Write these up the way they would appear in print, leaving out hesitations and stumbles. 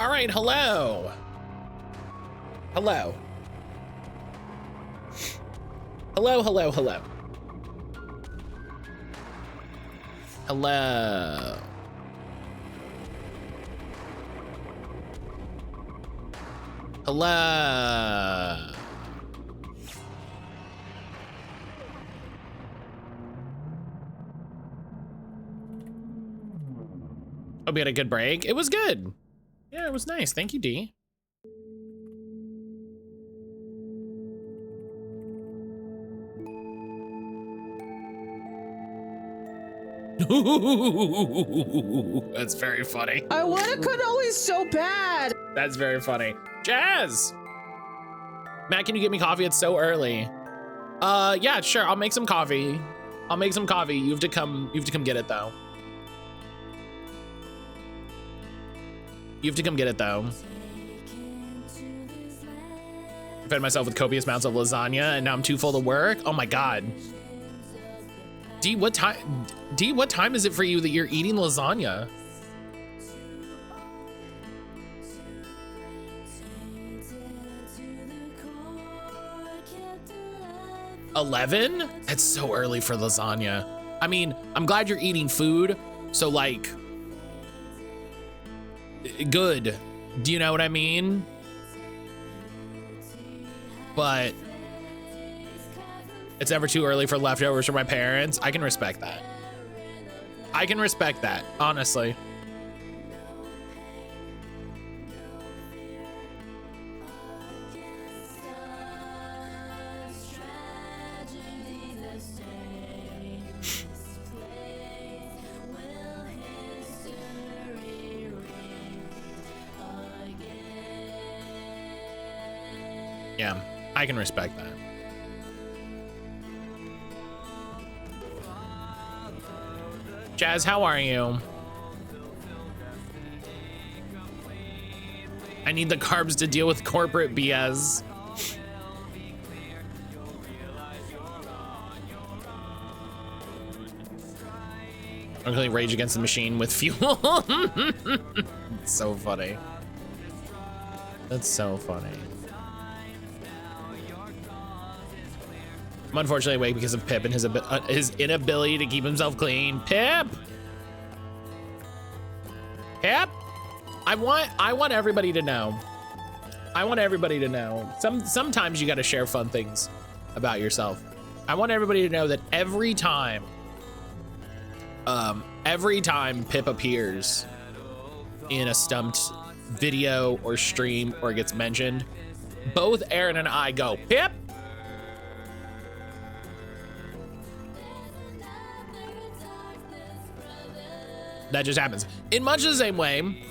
All right, hello. Hello. Hello, hello, hello. Hello. Hello. Hope you had a good break. It was good. Yeah, it was nice. Thank you, D. That's very funny. I want a cannoli so bad. That's very funny. Jazz! Matt, can you get me coffee? It's so early. Yeah, sure. I'll make some coffee. I'll make some coffee. You have to come get it though. You have to come get it though. I fed myself with copious amounts of lasagna and now I'm too full to work. Oh my God. D, what time is it for you that you're eating lasagna? $11? That's so early for lasagna. I mean, I'm glad you're eating food, so like, good. Do you know what I mean? But it's never too early for leftovers from my parents. I can respect that. I can respect that, honestly. Yeah, I can respect that. Jazz, how are you? I need the carbs to deal with corporate BS. I'm really Rage Against the Machine with fuel. It's so funny. That's so funny. I'm unfortunately awake because of Pip and his inability to keep himself clean. Pip! Pip! I want everybody to know. I want everybody to know. Sometimes you gotta share fun things about yourself. I want everybody to know that every time Pip appears in a Stumped video or stream or gets mentioned, both Aaron and I go, Pip! That just happens. In much the same way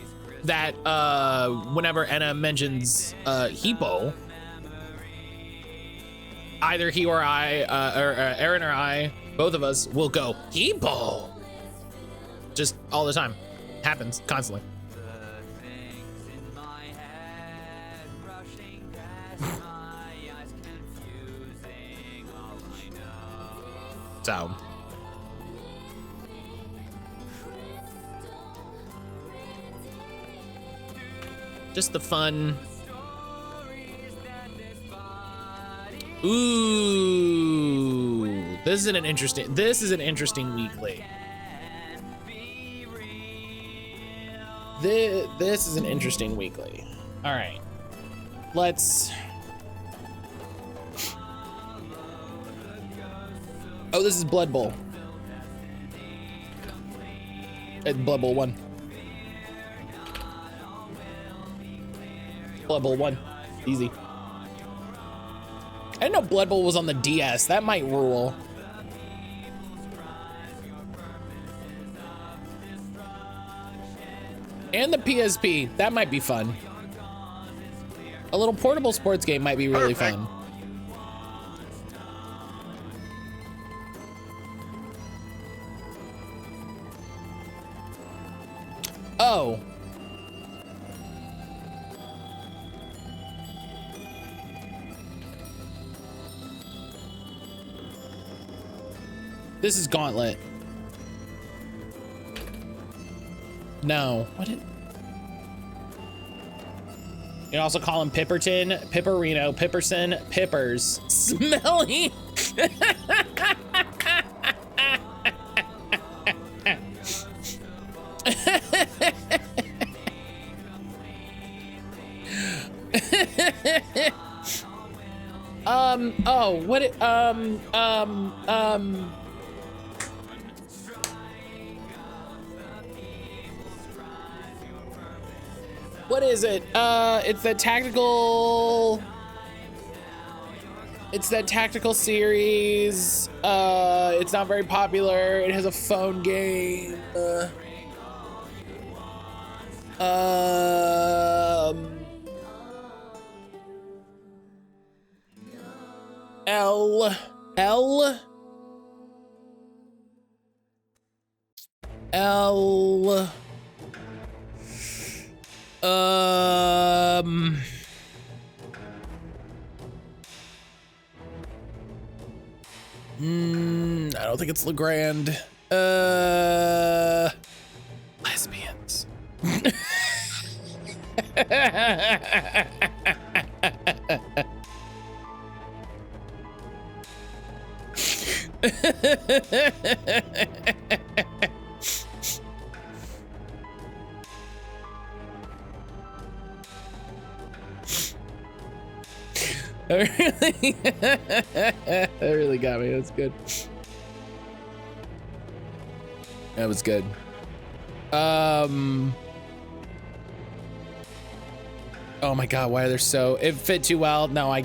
that whenever Anna mentions Hippo, either he or I, or Aaron or I, both of us will go, Hippo! Just all the time. Happens constantly. So. Just the fun. Ooh, this is an interesting weekly. This is an interesting weekly. All right, let's. Oh, this is Blood Bowl. Blood Bowl 1. Blood Bowl 1, easy. I didn't know Blood Bowl was on the DS. That might rule. And the PSP, that might be fun. A little portable sports game might be really fun. Oh. This is Gauntlet. No. What did... You can also call him Pipperton, Pipperino, Pipperson, Pippers, Smelly. Oh, what it, what is it? It's that tactical. It's that tactical series. It's not very popular. It has a phone game. L. I don't think it's Legrand. Lesbians. That really got me. That's good. That was good. Oh my God, why are there so, it fit too well. No, I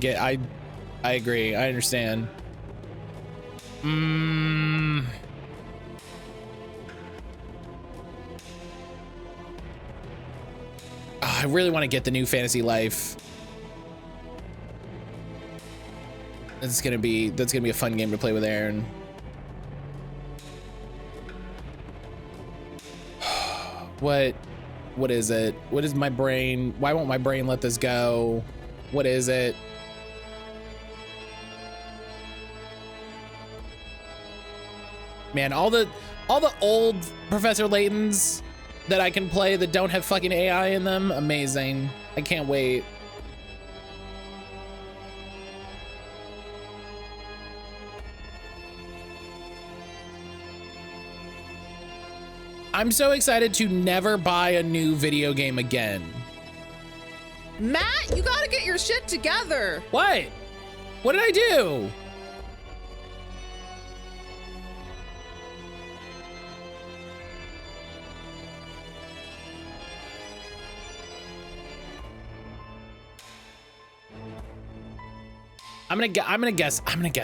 agree. I understand. I really want to get the new Fantasy Life. That's gonna be a fun game to play with Aaron. What is it? What is my brain? Why won't my brain let this go? What is it? Man, all the old Professor Laytons that I can play that don't have fucking AI in them, amazing. I can't wait. I'm so excited to never buy a new video game again. Matt, you gotta get your shit together. What? What did I do? I'm gonna guess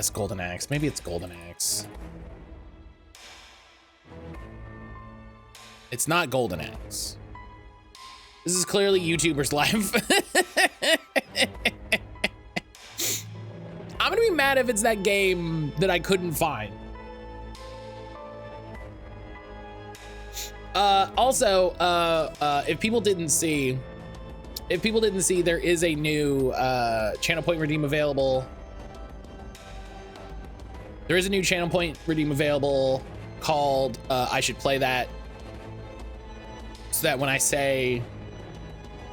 Golden Axe. Maybe it's Golden Axe. It's not Golden Axe. This is clearly YouTuber's life. I'm gonna be mad if it's that game that I couldn't find. Also, if people didn't see, there is a new channel point redeem available. There is a new channel point redeem available called I Should Play That. So that when I say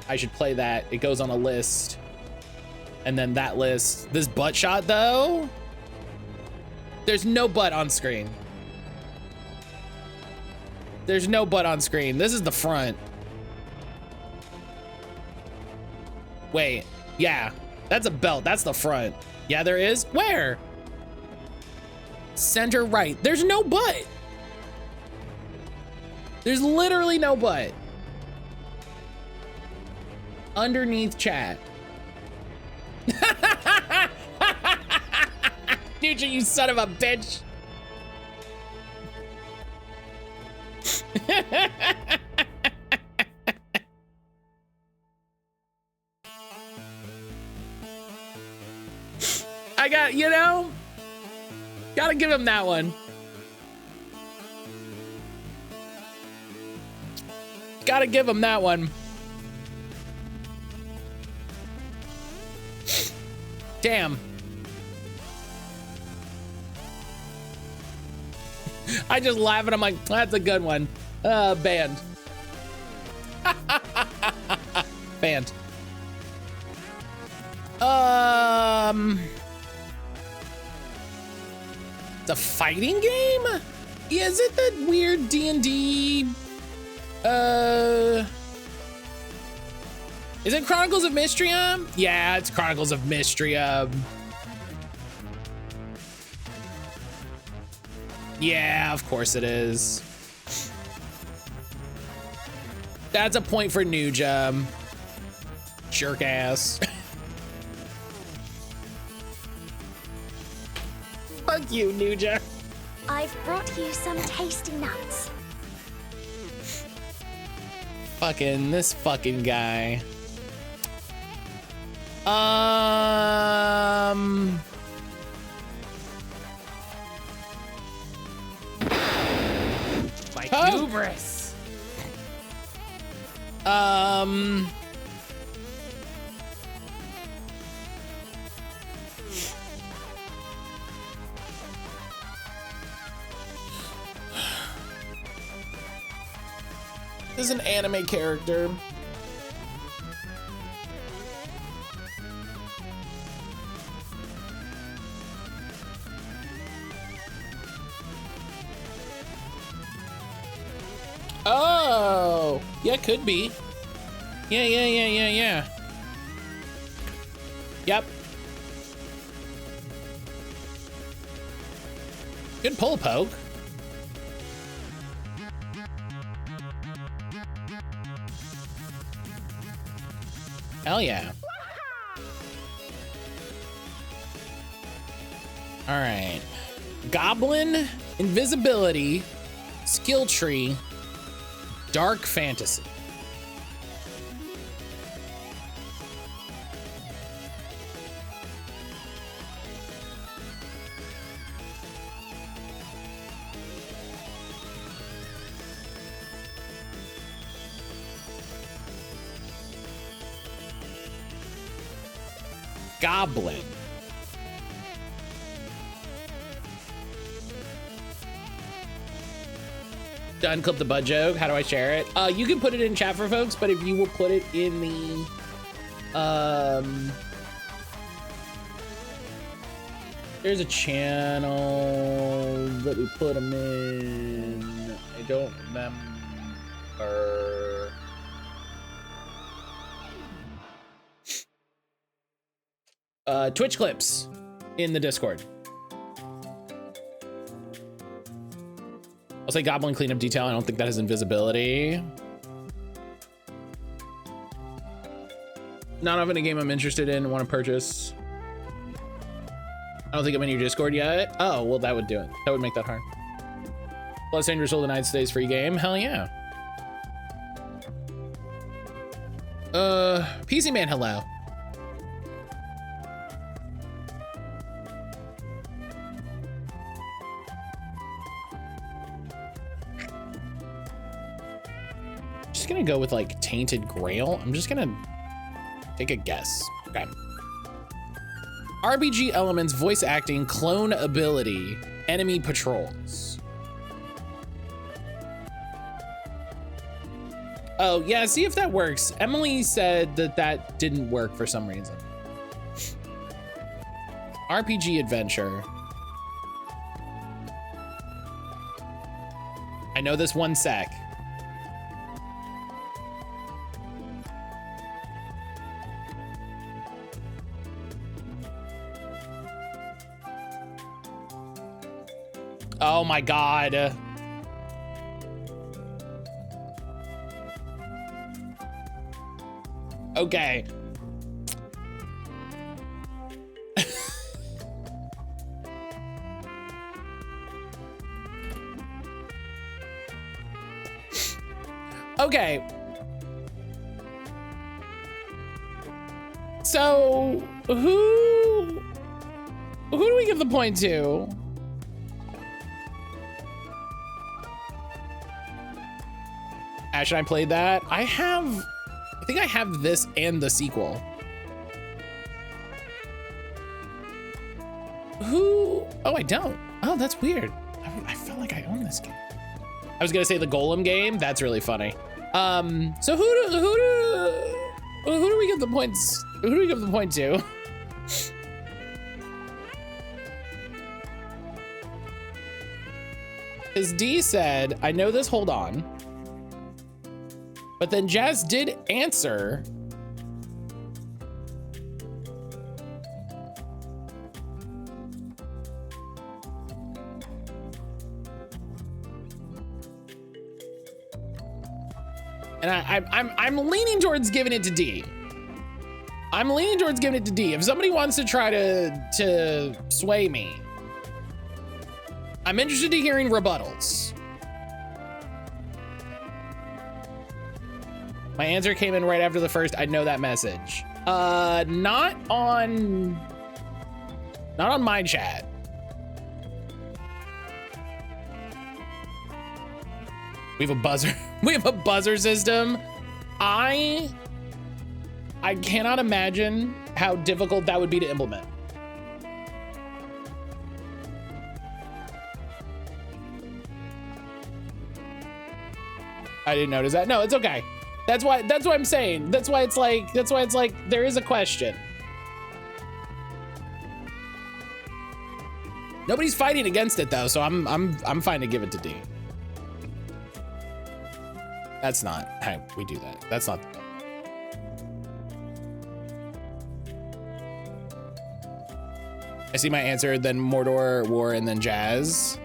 I should play that, it goes on a list. And then that list, this butt shot though, there's no butt on screen. There's no butt on screen. This is the front. Wait, yeah, that's a belt. That's the front. Yeah, there is. Where? Center right. There's no butt. There's literally no butt. Underneath chat. Future, you son of a bitch. I got, you know, gotta give him that one. Gotta give him that one. Damn. I just laugh and I'm like, that's a good one. Banned. Banned. It's a fighting game? Yeah, is it that weird D&D? Is it Chronicles of Mystrium? Yeah, it's Chronicles of Mystrium. Yeah, of course it is. That's a point for Nuja. Jerk ass. Fuck you, Nuja. I've brought you some tasty nuts. This fucking guy. My Oh. hubris. This is an anime character. Oh, yeah, could be. Yeah. Yep. Good pull, poke. Hell yeah. All right. Goblin, invisibility, skill tree, dark fantasy. Goblin. To unclip the butt joke, how do I share it? You can put it in chat for folks, but if you will put it in the there's a channel that we put them in. I don't remember. Twitch clips in the Discord. I'll say goblin cleanup detail. I don't think that has invisibility. Not often a game I'm interested in and want to purchase. I don't think I'm in your Discord yet. Oh, well, that would do it. That would make that hard. Plus Dangerous Soul United States free game. Hell yeah. PC Man, hello. Just gonna go with like Tainted Grail. I'm just gonna take a guess. Okay. RPG elements, voice acting, clone ability, enemy patrols. Oh yeah, see if that works. Emily said that that didn't work for some reason. RPG adventure. I know this one sec. Oh my God. Okay. Okay. So who do we give the point to? Ash and I played that. I think I have this and the sequel. Who? Oh, I don't. Oh, that's weird. I felt like I own this game. I was gonna say the Golem game. That's really funny. So who do we give the points? Who do we give the point to? Because D said, I know this, hold on. But then Jazz did answer. And I'm leaning towards giving it to D. I'm leaning towards giving it to D. If somebody wants to try to sway me, I'm interested in hearing rebuttals. My answer came in right after the first. I know that message. Not on my chat. We have a buzzer. We have a buzzer system. I cannot imagine how difficult that would be to implement. I didn't notice that. No, it's okay. That's why I'm saying. That's why it's like there is a question. Nobody's fighting against it though, so I'm fine to give it to D. That's not how we do that. That's not. I see my answer, then Mordor, War, and then Jazz.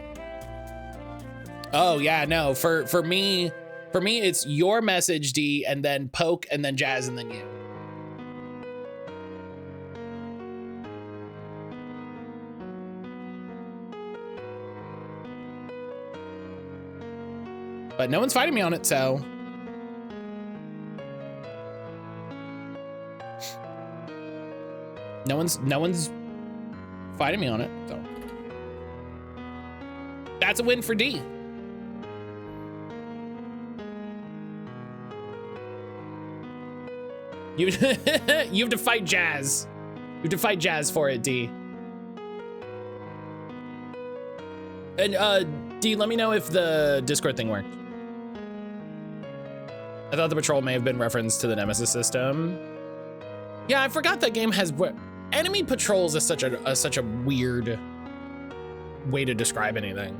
Oh yeah, no, for me, it's your message, D, and then Poke, and then Jazz, and then you. But no one's fighting me on it, so. No one's fighting me on it, so. That's a win for D. You have to fight Jazz. You have to fight Jazz for it, D. And D, let me know if the Discord thing worked. I thought the patrol may have been referenced to the Nemesis system. Yeah, I forgot that game has enemy patrols is such a weird way to describe anything.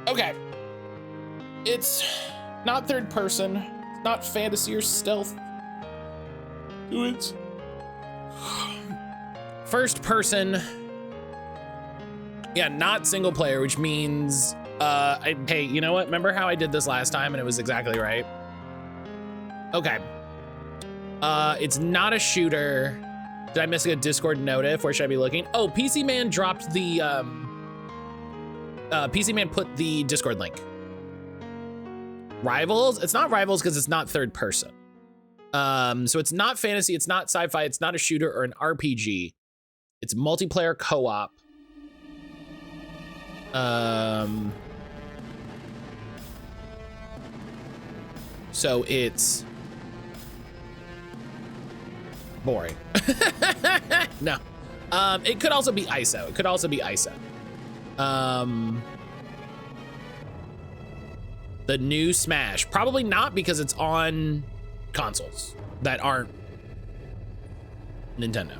Okay, it's not third person, it's not fantasy or stealth. It's first person. Yeah, not single player, which means, hey, you know what? Remember how I did this last time and it was exactly right? Okay. It's not a shooter. Did I miss a Discord notif? Where should I be looking? Oh, PC Man dropped the, PC Man put the Discord link. Rivals? It's not Rivals because it's not third person. So it's not fantasy, it's not sci-fi, it's not a shooter or an RPG. It's multiplayer co-op. So it's boring. No. It could also be ISO. It could also be ISO. The new Smash. Probably not because it's on consoles that aren't Nintendo.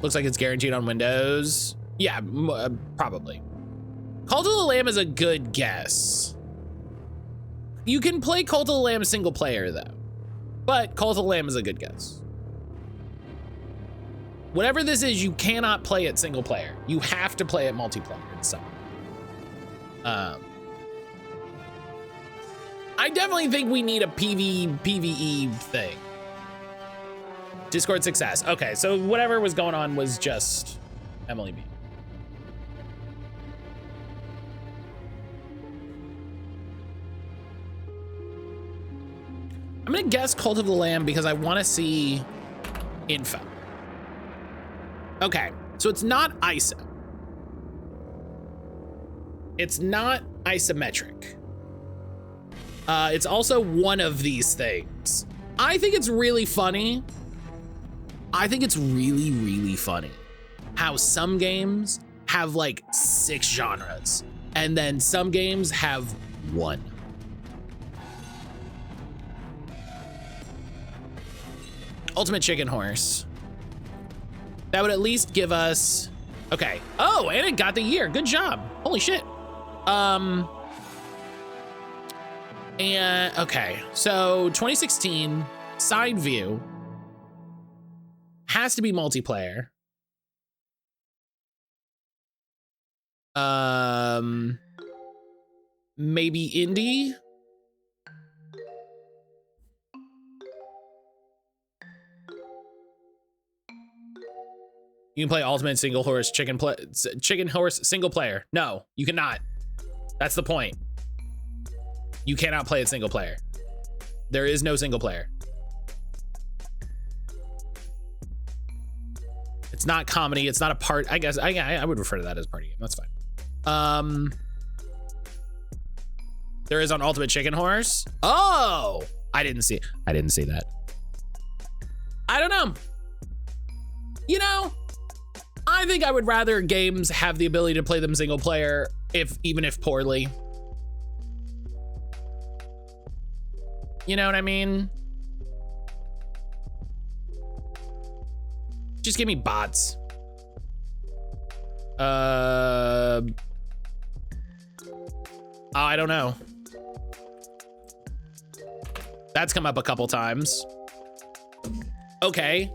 Looks like it's guaranteed on Windows. Yeah, probably. Cult of the Lamb is a good guess. You can play Cult of the Lamb single player though, but Cult of the Lamb is a good guess. Whatever this is, you cannot play it single player. You have to play it multiplayer in some. I definitely think we need a PvE thing. Discord success. Okay, so whatever was going on was just Emily B. I'm gonna guess Cult of the Lamb because I want to see info. Okay, so it's not ISO. It's not isometric. It's also one of these things. I think it's really funny. I think it's really, really funny how some games have like 6 genres and then some games have 1. Ultimate Chicken Horse. That would at least give us, okay. Oh, and it got the year. Good job. Holy shit. And okay, so 2016 side view has to be multiplayer. Maybe indie. You can play ultimate single horse chicken horse single player. No, you cannot. That's the point. You cannot play it single player. There is no single player. It's not comedy. It's not a part. I guess I would refer to that as party game. That's fine. There is on Ultimate Chicken Horse. Oh, I didn't see that. I don't know. You know, I think I would rather games have the ability to play them single player, even if poorly. You know what I mean? Just give me bots. I don't know. That's come up a couple times. Okay,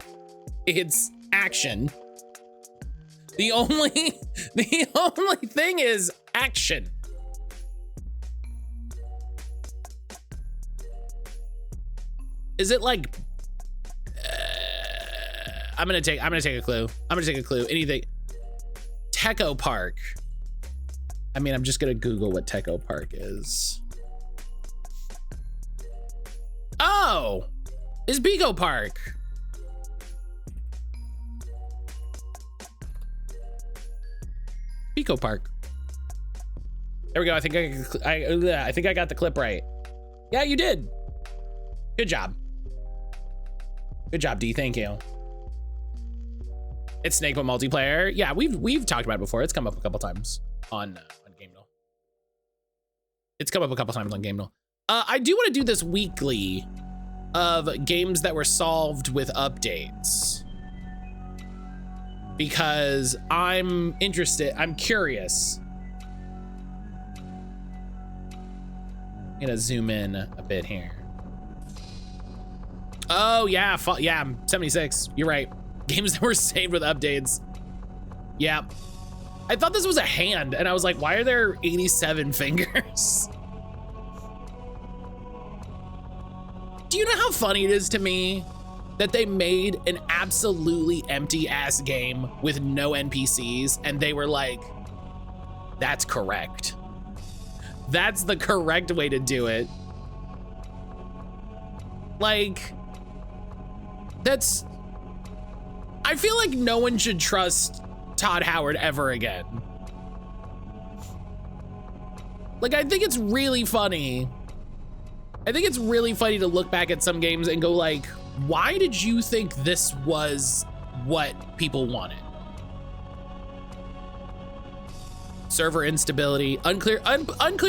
it's action. The only thing is action. Is it like? I'm gonna take a clue. Anything. Techo Park. I mean, I'm just gonna Google what Techo Park is. Oh, is Bigo Park. Bigo Park. There we go. I think I got the clip right. Yeah, you did. Good job. Good job, D. Thank you. It's Snake with multiplayer. Yeah, we've talked about it before. It's come up a couple times on GameDuel. It's come up a couple times on GameDuel. I do want to do this weekly of games that were solved with updates because I'm interested. I'm curious. I'm gonna zoom in a bit here. Oh yeah, yeah, 76. You're right. Games that were saved with updates. Yeah. I thought this was a hand and I was like, why are there 87 fingers? Do you know how funny it is to me that they made an absolutely empty ass game with no NPCs and they were like, that's correct. That's the correct way to do it. Like, I feel like no one should trust Todd Howard ever again. Like, I think it's really funny. I think it's really funny to look back at some games and go like, why did you think this was what people wanted? Server instability, unclear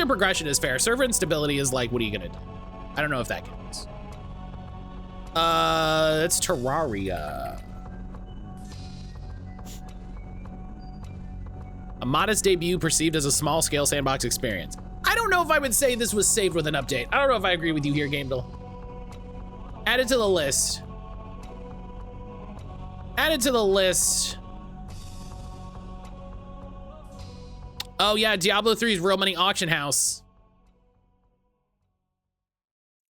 progression is fair. Server instability is like, what are you gonna do? I don't know if that counts. That's Terraria. A modest debut perceived as a small scale sandbox experience. I don't know if I would say this was saved with an update. I don't know if I agree with you here, GameDuel. Add it to the list. Add it to the list. Oh yeah, Diablo 3's Real Money Auction House.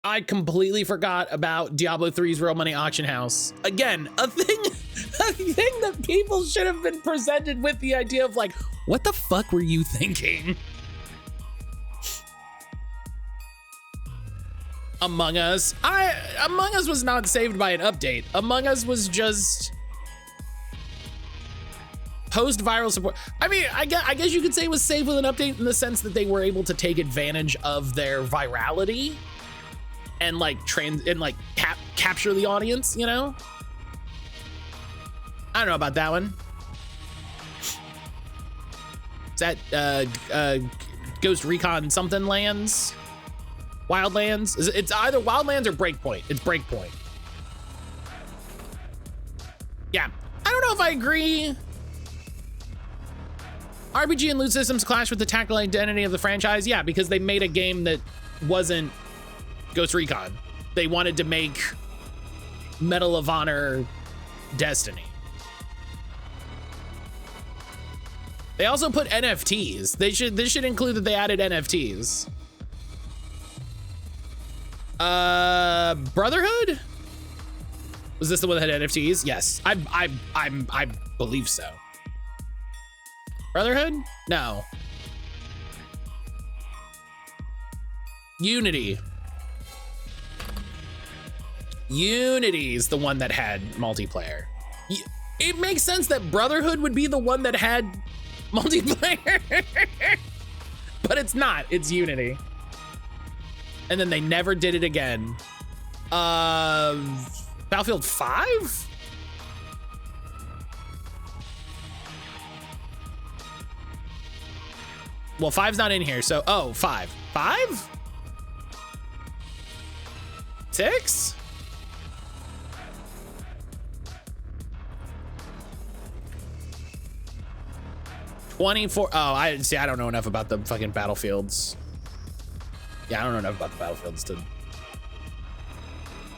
I completely forgot about Diablo 3's Real Money Auction House. Again, a thing that people should have been presented with the idea of like, what the fuck were you thinking? Among Us. Among Us was not saved by an update. Among Us was just post-viral support. I mean, I guess you could say it was saved with an update in the sense that they were able to take advantage of their virality and like capture the audience, you know? I don't know about that one. Is that Ghost Recon something lands? Wildlands? It's either Wildlands or Breakpoint. It's Breakpoint. Yeah, I don't know know if I agree. RPG and loot systems clash with the tactical identity of the franchise. Yeah, because they made a game that wasn't Ghost Recon. They wanted to make Medal of Honor Destiny. They also put NFTs. This should include that they added NFTs. Brotherhood? Was this the one that had NFTs? Yes, I believe so. Brotherhood? No. Unity. Unity's the one that had multiplayer. It makes sense that Brotherhood would be the one that had multiplayer, but it's not. It's Unity. And then they never did it again. Battlefield 5? Well, 5's not in here, so, oh, 5. 5? 6? Oh, I see. I don't know enough about the fucking battlefields. Yeah, I don't know enough about the battlefields to.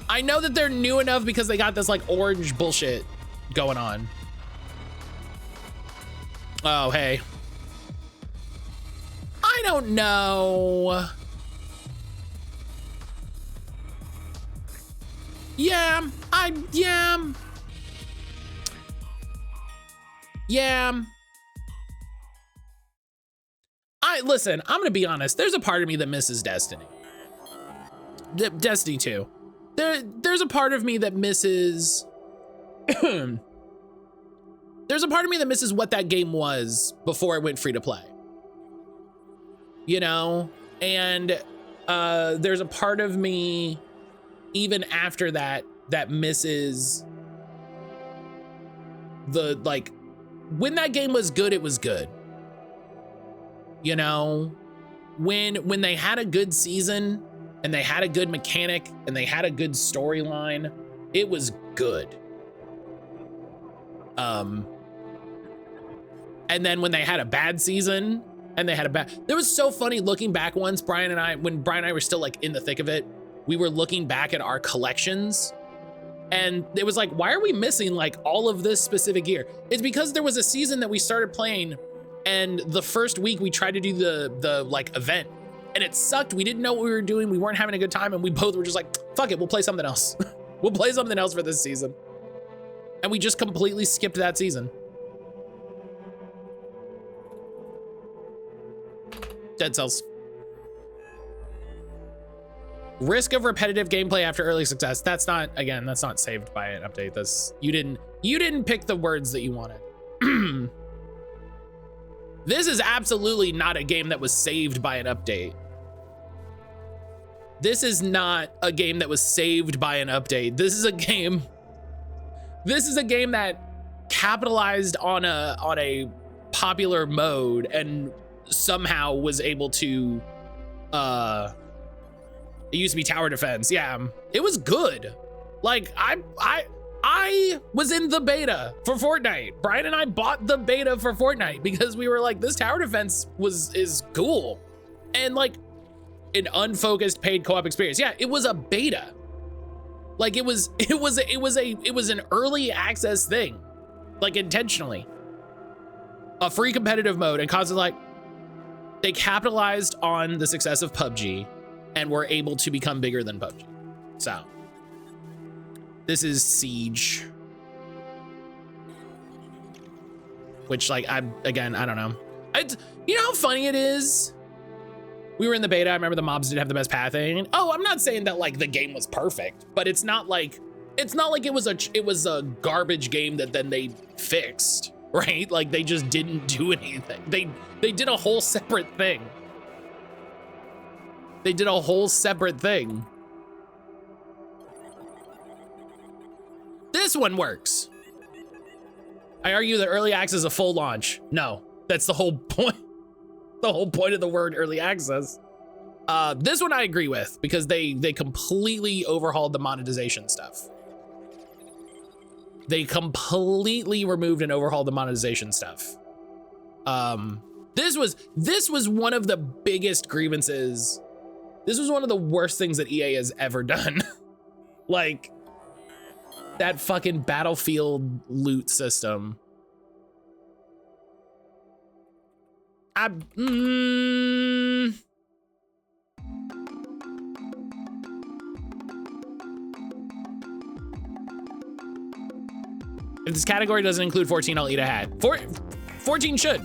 I know that they're new enough because they got this like orange bullshit going on. Oh, hey. I don't know. Yeah. Listen, I'm gonna be honest. There's a part of me that misses Destiny. Destiny 2. There's a part of me that misses. There's a part of me that misses what that game was before it went free to play. You know, and there's a part of me, even after that, that misses the like when that game was good. It was good. You know, when they had a good season and they had a good mechanic and they had a good storyline, it was good. And then when they had a bad season and they had a bad, it was so funny looking back once, when Brian and I were still like in the thick of it, we were looking back at our collections and it was like, why are we missing like all of this specific gear? It's because there was a season that we started playing and the first week we tried to do the like event and it sucked. We didn't know what we were doing. We weren't having a good time. And we both were just like, fuck it, we'll play something else. We'll play something else for this season. And we just completely skipped that season. Dead Cells. Risk of repetitive gameplay after early success. That's not, again, that's not saved by an update. You didn't pick the words that you wanted. This is absolutely not a game that was saved by an update. This is not a game that was saved by an update. This is a game that capitalized on a popular mode and somehow was able to it used to be tower defense. Yeah, it was good. Like I was in the beta for Fortnite. Brian and I bought the beta for Fortnite because we were like, this tower defense is cool. And like an unfocused paid co-op experience. Yeah, it was a beta. Like it was an early access thing. Like intentionally. A free competitive mode and constantly like they capitalized on the success of PUBG and were able to become bigger than PUBG. So this is Siege. Which like, I don't know. You know how funny it is? We were in the beta. I remember the mobs didn't have the best pathing. Oh, I'm not saying that like the game was perfect, but it's not like it was a garbage game that then they fixed, right? Like they just didn't do anything. They did a whole separate thing. They did a whole separate thing. This one works. I argue that early access is a full launch. No, that's the whole point. The whole point of the word early access. This one I agree with because they completely overhauled the monetization stuff. They completely removed and overhauled the monetization stuff. This was one of the biggest grievances. This was one of the worst things that EA has ever done. Like that fucking Battlefield loot system. If this category doesn't include 14, I'll eat a hat. 14 should.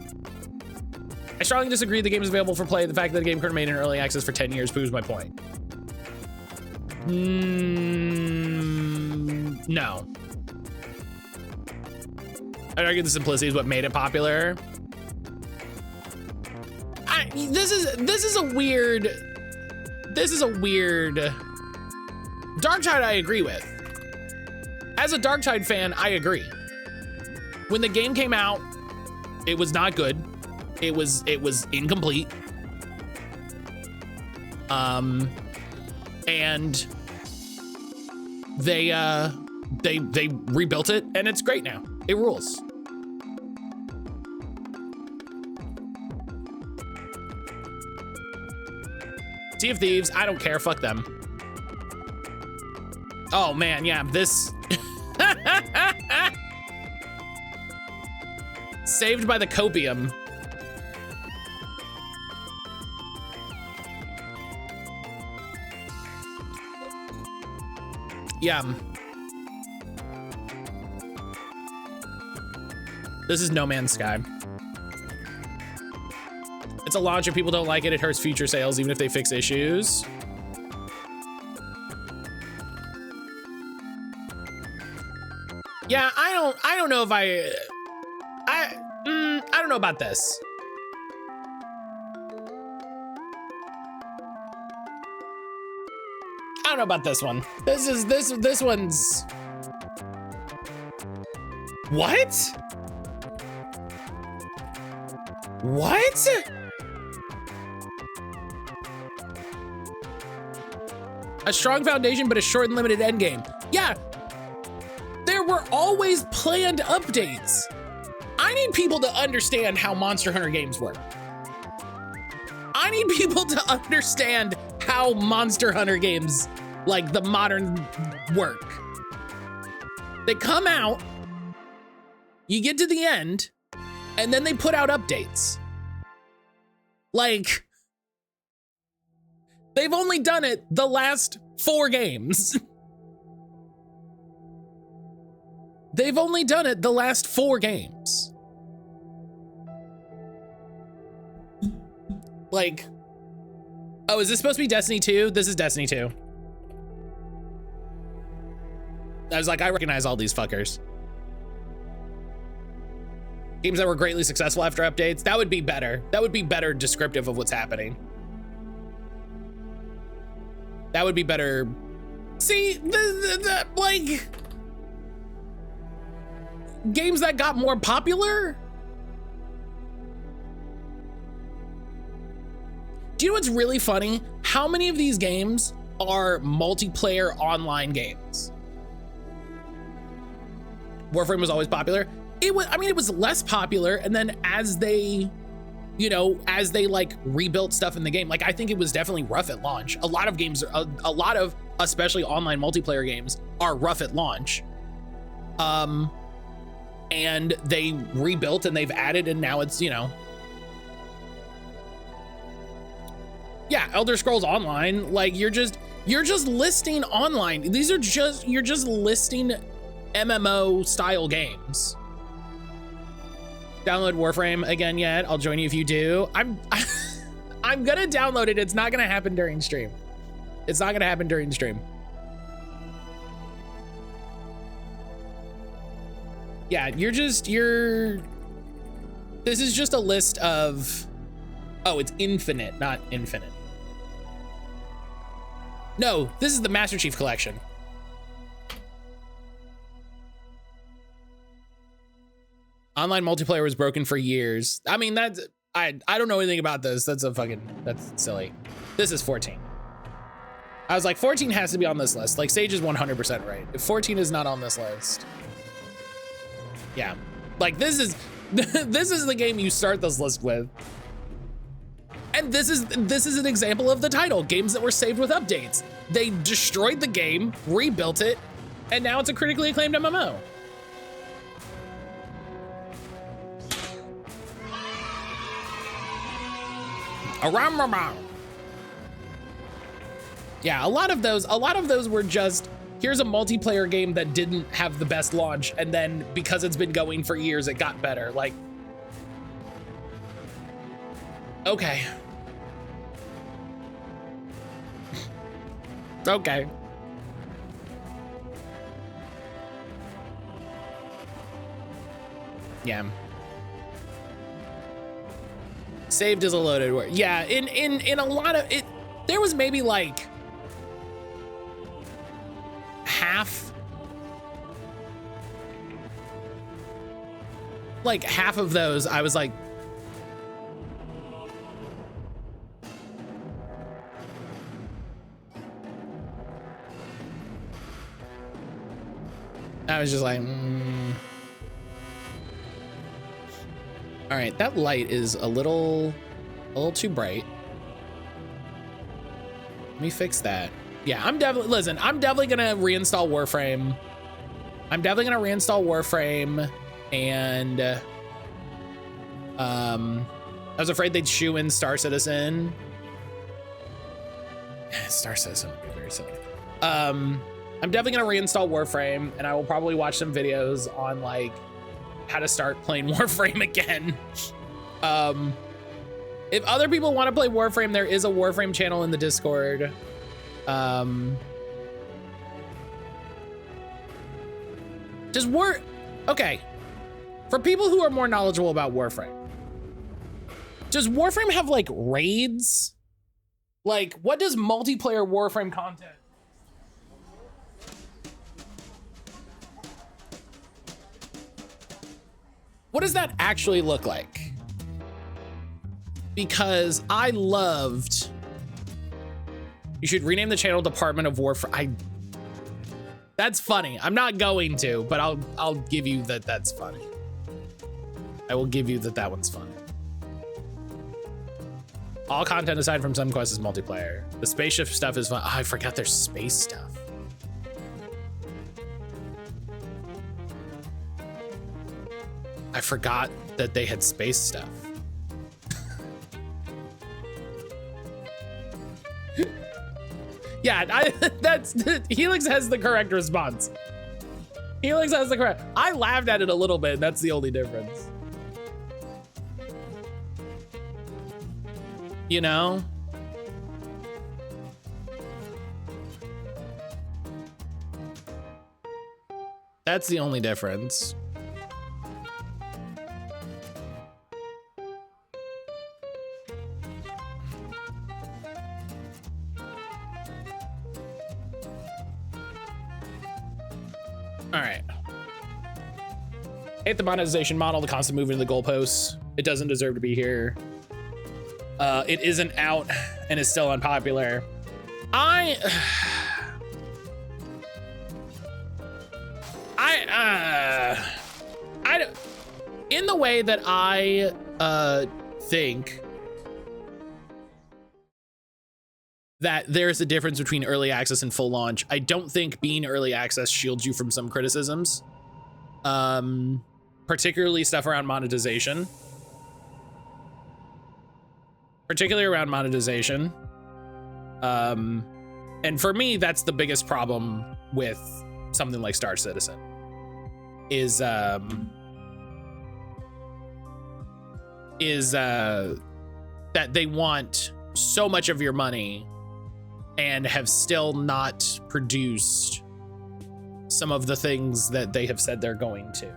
I strongly disagree the game is available for play. The fact that the game could remain in early access for 10 years proves my point. No. I'd argue the simplicity is what made it popular. This is a weird. Darktide I agree with. As a Darktide fan, I agree. When the game came out, it was not good. It was incomplete. And they rebuilt it and it's great now. It rules. Sea of Thieves, I don't care, fuck them. Oh man, yeah, this. Saved by the copium. Yeah. This is No Man's Sky. It's a launch. If people don't like it, it hurts future sales, even if they fix issues. Yeah, I don't know if I don't know about this. I don't know about this one. This one's. What? What? A strong foundation, but a short and limited endgame. Yeah. There were always planned updates. I need people to understand how Monster Hunter games work. I need people to understand how Monster Hunter games, like the modern, work. They come out, you get to the end, and then they put out updates. Like, they've only done it the last 4 games. They've only done it the last 4 games. Like, oh, is this supposed to be Destiny 2? This is Destiny 2. I was like, I recognize all these fuckers. Games that were greatly successful after updates, that would be better. That would be better descriptive of what's happening. That would be better. See, like, games that got more popular? Do you know what's really funny? How many of these games are multiplayer online games? Warframe was always popular. It was, I mean, it was less popular. And then as they, you know, as they like rebuilt stuff in the game, like I think it was definitely rough at launch. A lot of games, a lot of especially online multiplayer games are rough at launch. And they rebuilt and they've added, and now it's, you know. Yeah, Elder Scrolls Online, like you're just listing online. These are just, you're just listing MMO style games. Download Warframe again yet? I'll join you if you do. I'm gonna download it. It's not gonna happen during stream. It's not gonna happen during stream. Yeah, this is just a list of, oh, it's infinite, not infinite. No, this is the Master Chief Collection. Online multiplayer was broken for years. I mean, that's, I don't know anything about this. That's silly. This is 14. I was like, 14 has to be on this list. Like Sage is 100% right. If 14 is not on this list. Yeah, like this is this is the game you start this list with. And this is an example of the title, games that were saved with updates. They destroyed the game, rebuilt it, and now it's a critically acclaimed MMO. Yeah, a lot of those were just, here's a multiplayer game that didn't have the best launch, and then because it's been going for years, it got better. Like, okay. Okay. Yeah. Saved is a loaded word. Yeah, in a lot of it, there was maybe like half of those I was like, I was just like, All right, that light is a little too bright. Let me fix that. Yeah, I'm definitely gonna reinstall Warframe. And I was afraid they'd shoe in Star Citizen. Star Citizen would be very silly. I'm definitely gonna reinstall Warframe, and I will probably watch some videos on like how to start playing Warframe again. If other people want to play Warframe, there is a Warframe channel in the Discord. Okay. For people who are more knowledgeable about Warframe, does Warframe have like raids? Like, what does multiplayer Warframe content? What does that actually look like? Because I loved, you should rename the channel Department of Warframe. That's funny. I'm not going to, but I'll give you that that's funny. I will give you that one's funny. All content aside from some quests is multiplayer. The spaceship stuff is fun. Oh, I forgot there's space stuff. I forgot that they had space stuff. Yeah, that's Helix has the correct response. Helix has the correct. I laughed at it a little bit. That's the only difference. You know? That's the only difference. All right. Hate the monetization model, the constant movement of the goalposts. It doesn't deserve to be here. It isn't out and is still unpopular. In the way that I think that there's a difference between early access and full launch, I don't think being early access shields you from some criticisms, particularly stuff around monetization. And for me, that's the biggest problem with something like Star Citizen is that they want so much of your money and have still not produced some of the things that they have said they're going to.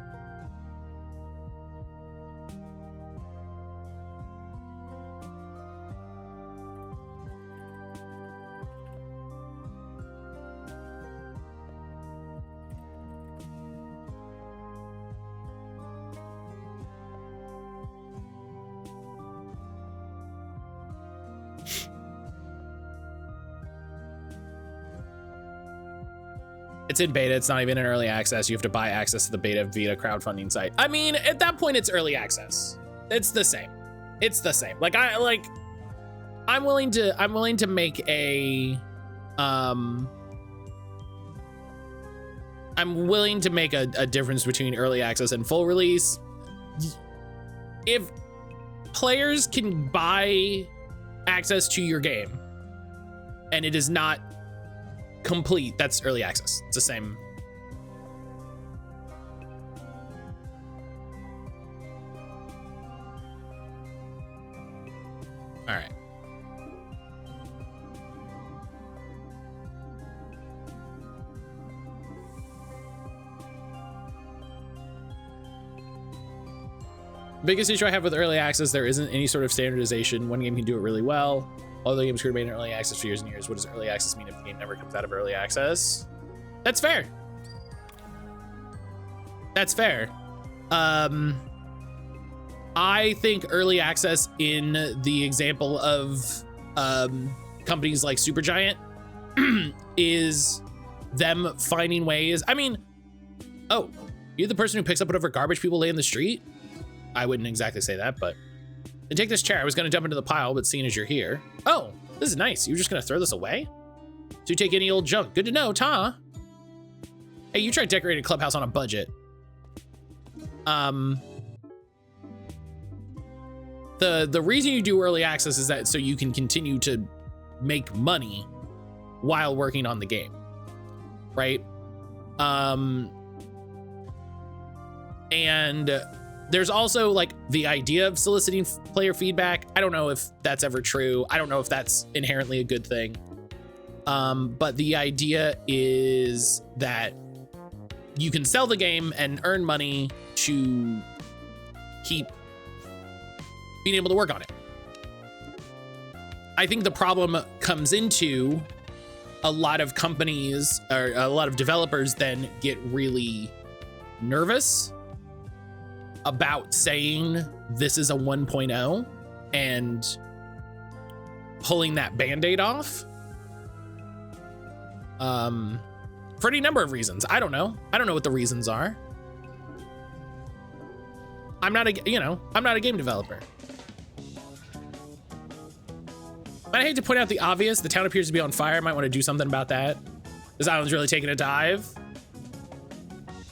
It's in beta. It's not even in early access. You have to buy access to the beta via crowdfunding site. I mean, at that point, it's early access. It's the same. It's the same. Like I'm willing to make a I'm willing to make a difference between early access and full release. If players can buy access to your game and it is not complete, that's early access. It's the same. All right. Biggest issue I have with early access, there isn't any sort of standardization. One game can do it really well. Other games could remain in early access for years and years. What does early access mean if the game never comes out of early access? That's fair. That's fair. I think early access in the example of companies like Supergiant is them finding ways. I mean, oh, you're the person who picks up whatever garbage people lay in the street? I wouldn't exactly say that, but and take this chair. I was going to jump into the pile, but seeing as you're here. Oh, this is nice. You're just going to throw this away? So you take any old junk. Good to know, Ta. Hey, you tried decorating a clubhouse on a budget. The reason you do early access is that so you can continue to make money while working on the game, right? And there's also like the idea of soliciting player feedback. I don't know if that's ever true. I don't know if that's inherently a good thing. But the idea is that you can sell the game and earn money to keep being able to work on it. I think the problem comes into a lot of companies or a lot of developers then get really nervous about saying this is a 1.0 and pulling that band-aid off for any number of reasons. I don't know what the reasons are. I'm not a game developer. But I hate to point out the obvious. The town appears to be on fire. I might want to do something about that. This island's really taking a dive.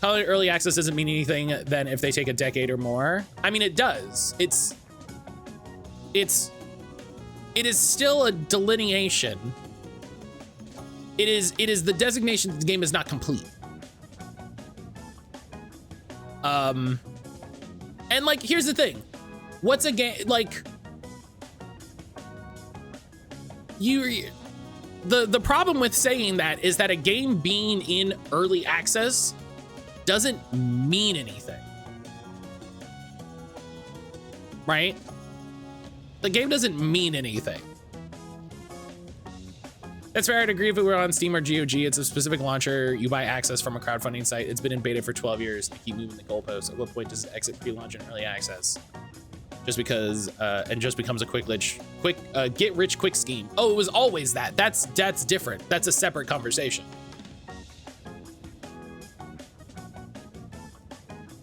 Calling it early access doesn't mean anything then if they take a decade or more. I mean, it does. It is still a delineation. It is the designation that the game is not complete. And like, here's the thing. What's a game like? The problem with saying that is that a game being in early access doesn't mean anything, right? The game doesn't mean anything. That's fair. I'd agree if it were on Steam or GOG. It's a specific launcher. You buy access from a crowdfunding site. It's been in beta for 12 years. They keep moving the goalposts. At what point does it exit pre-launch and early access? Just because, and just becomes a quick get rich quick scheme. Oh, it was always that. That's different. That's a separate conversation.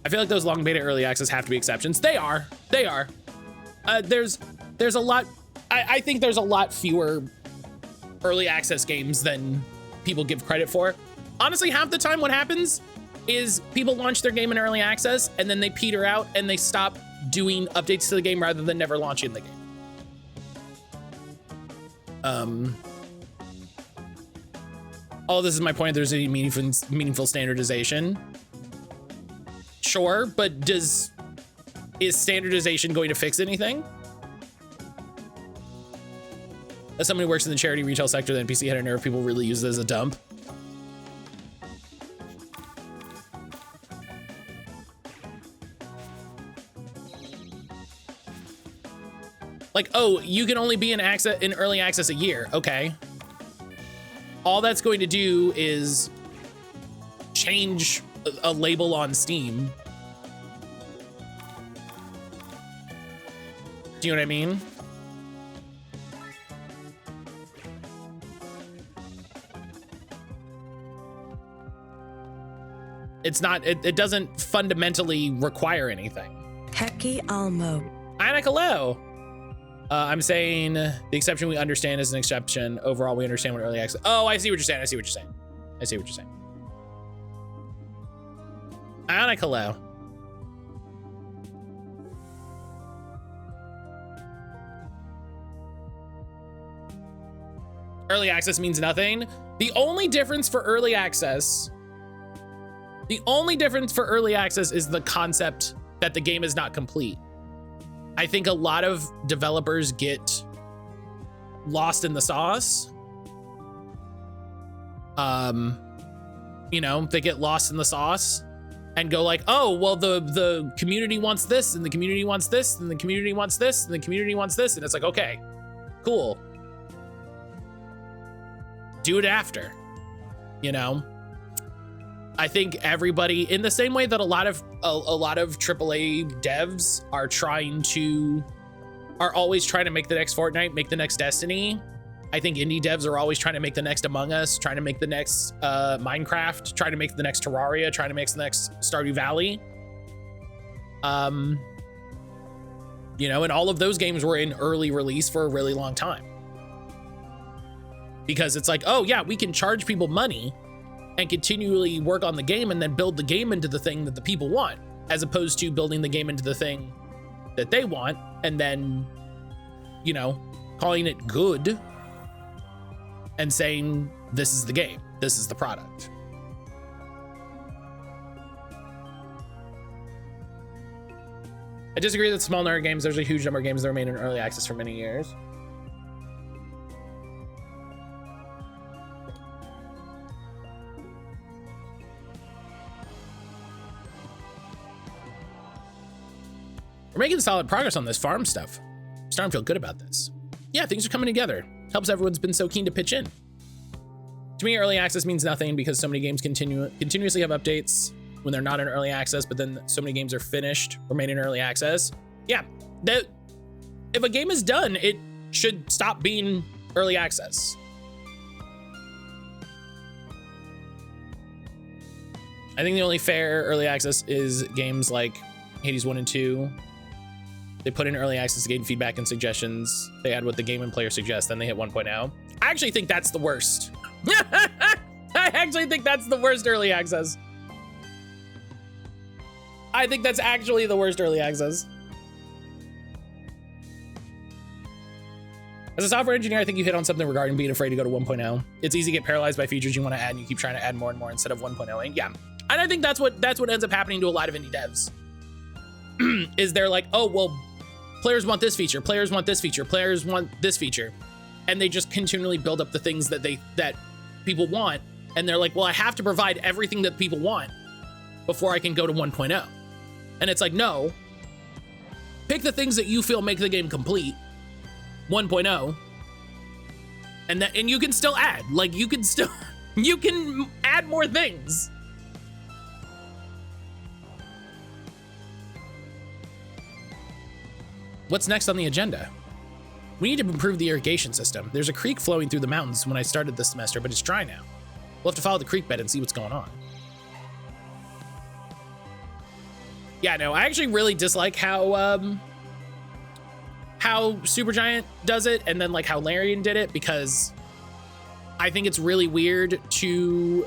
I feel like those long beta early access have to be exceptions. They are. There's a lot. I think there's a lot fewer early access games than people give credit for. Honestly, half the time what happens is people launch their game in early access and then they peter out and they stop doing updates to the game rather than never launching the game. All this is my point. There's any meaningful standardization. Sure, but is standardization going to fix anything? As someone who works in the charity retail sector, the NPC had a nerve people really use it as a dump. Like, oh, you can only be in early access a year. Okay. All that's going to do is change a label on Steam. Do you know what I mean? It's not, it doesn't fundamentally require anything. Heki Almo. Fanatical. I'm saying the exception we understand is an exception. Overall, we understand what early access. Oh, I see what you're saying. I see what you're saying. I see what you're saying. Fanatical. Early access means nothing. The only difference for early access, is the concept that the game is not complete. I think a lot of developers get lost in the sauce. You know, they get lost in the sauce and go like, oh, well, the community wants this, and the community wants this, and the community wants this, and the community wants this. And it's like, okay, cool. Do it after, you know? I think everybody, in the same way that a lot of AAA devs are always trying to make the next Fortnite, make the next Destiny. I think indie devs are always trying to make the next Among Us, trying to make the next Minecraft, trying to make the next Terraria, trying to make the next Stardew Valley. You know, and all of those games were in early release for a really long time. Because it's like, oh yeah, we can charge people money and continually work on the game and then build the game into the thing that the people want, as opposed to building the game into the thing that they want and then, you know, calling it good and saying, this is the game, this is the product. I disagree that small number of games, there's a huge number of games that remain in early access for many years. We're making solid progress on this farm stuff. I'm starting to feel good about this. Yeah, things are coming together. Helps everyone's been so keen to pitch in. To me, early access means nothing because so many games continuously have updates when they're not in early access, but then so many games are finished, remain in early access. Yeah, if a game is done, it should stop being early access. I think the only fair early access is games like Hades 1 and 2. They put in early access to gain feedback and suggestions. They add what the game and player suggest, then they hit 1.0. I actually think that's the worst. I actually think that's the worst early access. I think that's actually the worst early access. As a software engineer, I think you hit on something regarding being afraid to go to 1.0. It's easy to get paralyzed by features you want to add, and you keep trying to add more and more instead of 1.0. And yeah, and I think that's what ends up happening to a lot of indie devs. Is they're like, oh, well, players want this feature, players want this feature, players want this feature. And they just continually build up the things that people want. And they're like, well, I have to provide everything that people want before I can go to 1.0. And it's like, no, pick the things that you feel make the game complete, 1.0. And you can still add, like you can add more things. What's next on the agenda? We need to improve the irrigation system. There's a creek flowing through the mountains when I started this semester, but it's dry now. We'll have to follow the creek bed and see what's going on. Yeah, no, I actually really dislike how Supergiant does it and then like how Larian did it, because I think it's really weird to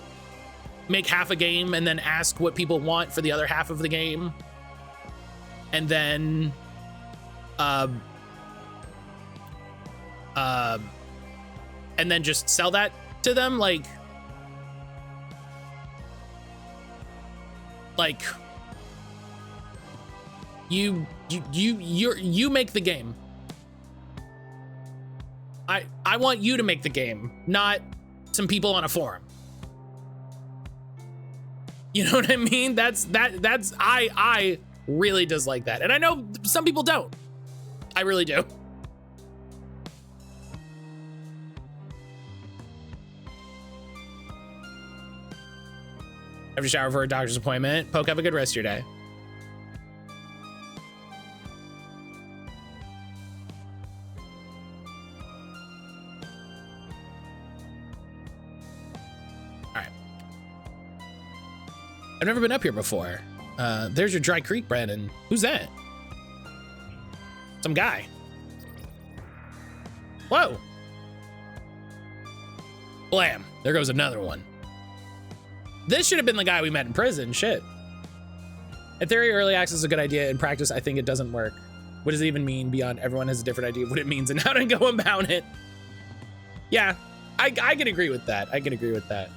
make half a game and then ask what people want for the other half of the game. And then and then just sell that to them like you make the game. I want you to make the game, not some people on a forum. You know what I mean? I really dislike that. And I know some people don't. I really do. Have to shower for a doctor's appointment. Poke, have a good rest of your day. All right. I've never been up here before. There's your Dry Creek, Brandon. Who's that? Some guy. Whoa. Blam. There goes another one. This should have been the guy we met in prison. Shit. In theory, early access is a good idea. In practice, I think it doesn't work. What does it even mean beyond everyone has a different idea of what it means and how to go about it? Yeah, I can agree with that. I can agree with that.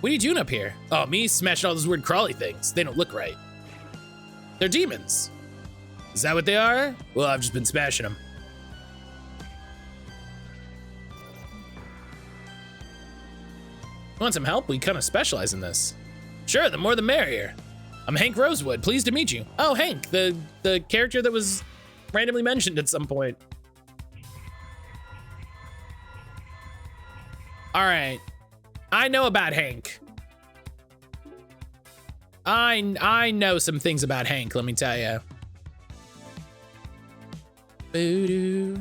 What are you doing up here? Oh, me smashing all those weird crawly things. They don't look right. They're demons. Is that what they are? Well, I've just been smashing them. Want some help? We kind of specialize in this. Sure, the more the merrier. I'm Hank Rosewood. Pleased to meet you. Oh, Hank, the character that was randomly mentioned at some point. All right. I know about Hank. I know some things about Hank, let me tell you. Boo-doo.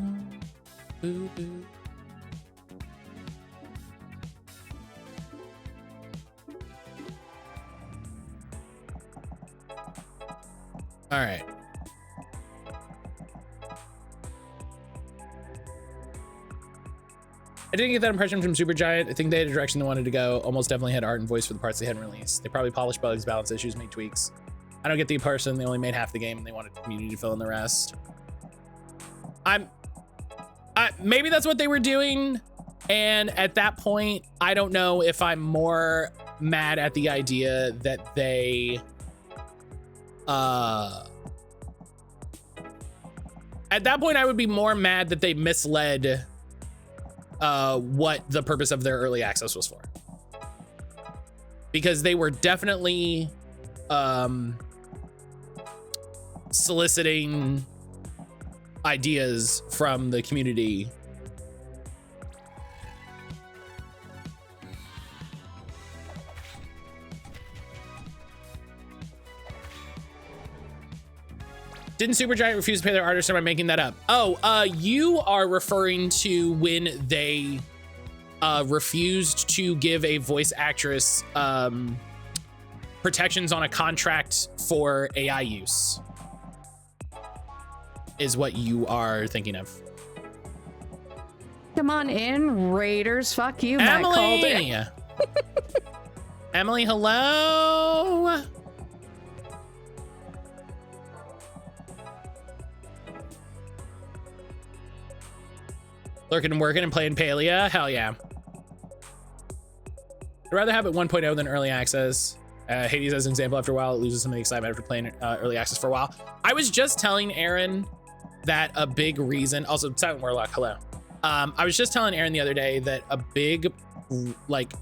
Boo-doo. All right. I didn't get that impression from Supergiant. I think they had a direction they wanted to go. Almost definitely had art and voice for the parts they hadn't released. They probably polished bugs, balance issues, made tweaks. I don't get the impression they only made half the game and they wanted the community to fill in the rest. Maybe that's what they were doing. And at that point, I don't know if I'm more mad at the idea that they, at that point, I would be more mad that they misled what the purpose of their early access was for. Because they were definitely soliciting ideas from the community. Didn't Supergiant refuse to pay their artists, or am I making that up? Oh, you are referring to when they refused to give a voice actress protections on a contract for AI use, is what you are thinking of. Come on in, Raiders. Fuck you, mattcaulder. Emily! Emily, hello? Lurking and working and playing Palia? Hell yeah. I'd rather have it 1.0 than early access. Hades as an example, after a while, it loses some of the excitement after playing early access for a while. I was just telling Aaron that a big reason, also Silent Warlock, hello. I was just telling Aaron the other day that a big, like,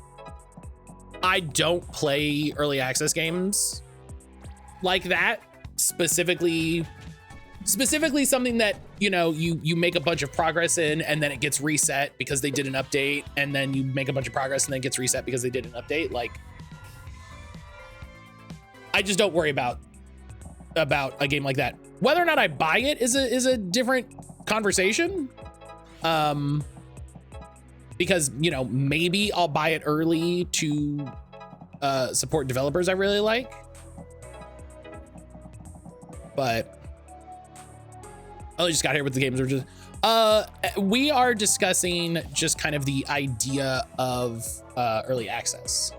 I don't play early access games like that, specifically something that, you know, you make a bunch of progress in and then it gets reset because they did an update, and then you make a bunch of progress and then it gets reset because they did an update. Like, I just don't worry about a game like that. Whether or not I buy it is a different conversation. Because, you know, maybe I'll buy it early to support developers I really like. But I just got here with the games. We're just we are discussing just kind of the idea of early access.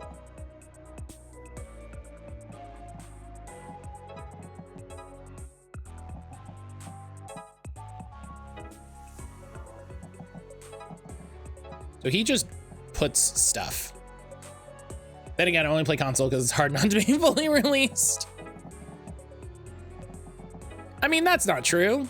So he just puts stuff. Then again, I only play console because it's hard not to be fully released. I mean, that's not true.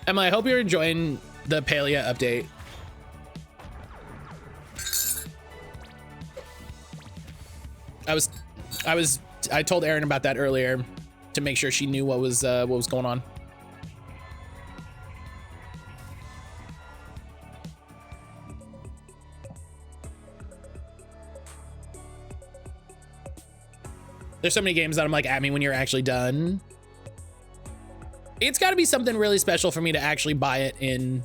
Emily, I hope you're enjoying the Palia update. I told Erin about that earlier to make sure she knew what was going on. There's so many games that I'm like, at me when you're actually done. It's got to be something really special for me to actually buy it in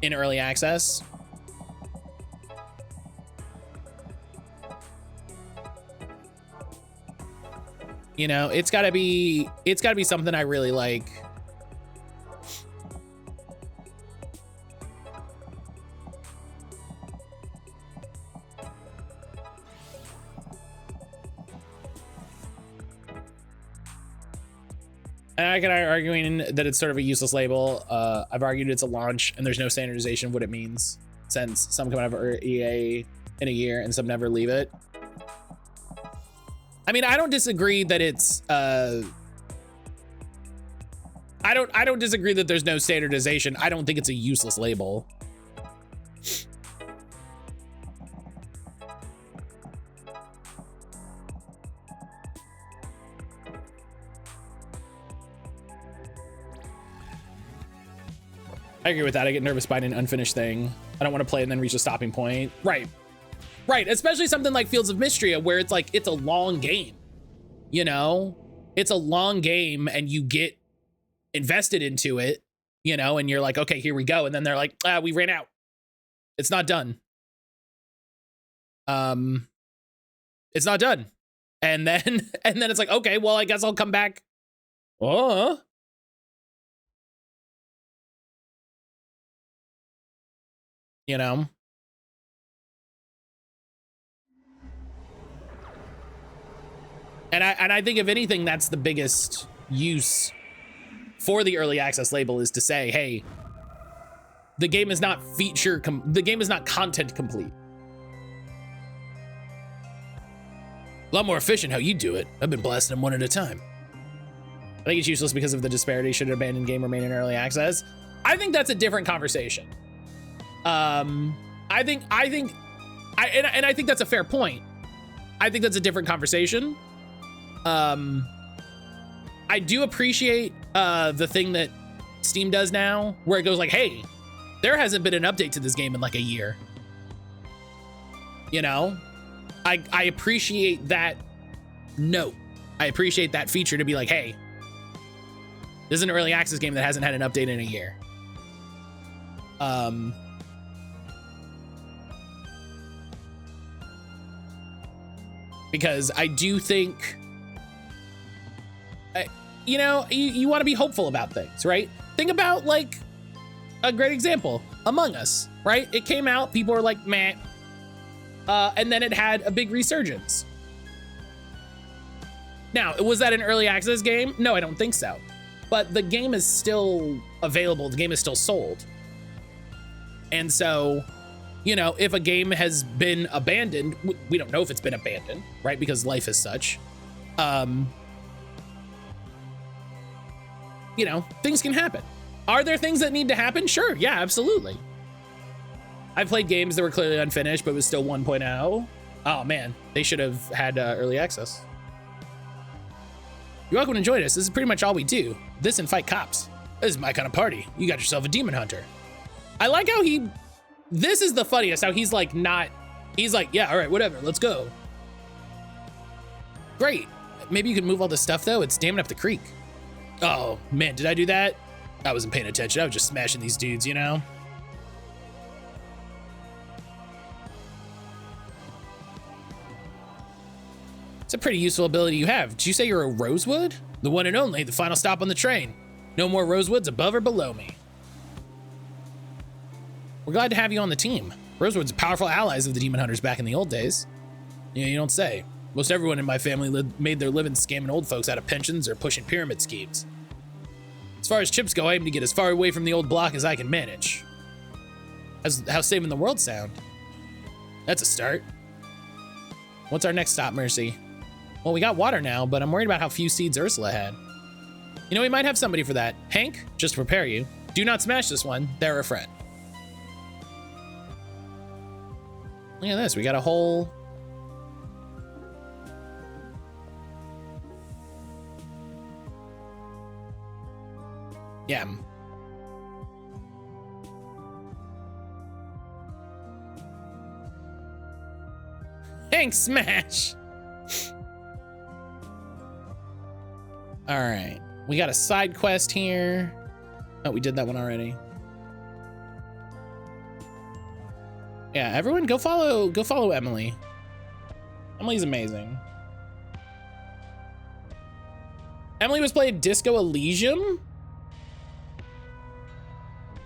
early access. You know, it's got to be something I really like. And I can arguing that it's sort of a useless label. I've argued it's a launch and there's no standardization of what it means, since some come out of EA in a year and some never leave it. I mean, I don't disagree that it's I don't disagree that there's no standardization. I don't think it's a useless label. I agree with that. I get nervous buying an unfinished thing. I don't want to play and then reach a stopping point. Right. Right. Especially something like Fields of Mystria, where it's like, it's a long game. You know, it's a long game and you get invested into it, you know, and you're like, okay, here we go. And then they're like, we ran out. It's not done. It's not done. And then it's like, okay, well, I guess I'll come back. Oh. You know? And I think if anything, that's the biggest use for the early access label, is to say, hey, the game is not the game is not content complete. A lot more efficient how you do it. I've been blasting them one at a time. I think it's useless because of the disparity. Should an abandoned game remain in early access? I think that's a different conversation. I think that's a fair point. I think that's a different conversation. I do appreciate the thing that Steam does now, where it goes like, hey, there hasn't been an update to this game in like a year. You know, I appreciate that note. I appreciate that feature to be like, hey, this is an early access game that hasn't had an update in a year. Because I do think, you know, you want to be hopeful about things, right? Think about like a great example, Among Us, right? It came out, people were like, meh. And then it had a big resurgence. Now, was that an early access game? No, I don't think so. But the game is still available. The game is still sold. And so, you know, if a game has been abandoned, we don't know if it's been abandoned, right? Because life is such. You know, things can happen. Are there things that need to happen? Sure, yeah, absolutely. I've played games that were clearly unfinished, but was still 1.0. Oh man, they should have had early access. You're welcome to join us. This is pretty much all we do. This and fight cops. This is my kind of party. You got yourself a demon hunter. I like how this is the funniest, how he's like, yeah, all right, whatever, let's go. Great. Maybe you can move all this stuff though. It's damming up the creek. Oh man, did I do that? I wasn't paying attention. I was just smashing these dudes, you know? It's a pretty useful ability you have. Did you say you're a Rosewood? The one and only, the final stop on the train. No more Rosewoods above or below me. We're glad to have you on the team. Rosewoods are powerful allies of the demon hunters back in the old days. Yeah, you don't say. Most everyone in my family made their living scamming old folks out of pensions or pushing pyramid schemes. As far as chips go, I aim to get as far away from the old block as I can manage. How's saving the world sound? That's a start. What's our next stop, Mercy? Well, we got water now, but I'm worried about how few seeds Ursula had. You know, we might have somebody for that. Hank, just to prepare you. Do not smash this one. They're a friend. Look at this. We got a whole... Yeah. Hank smash. All right. We got a side quest here. Oh, we did that one already. Yeah, everyone go follow Emily. Emily's amazing. Emily was playing Disco Elysium?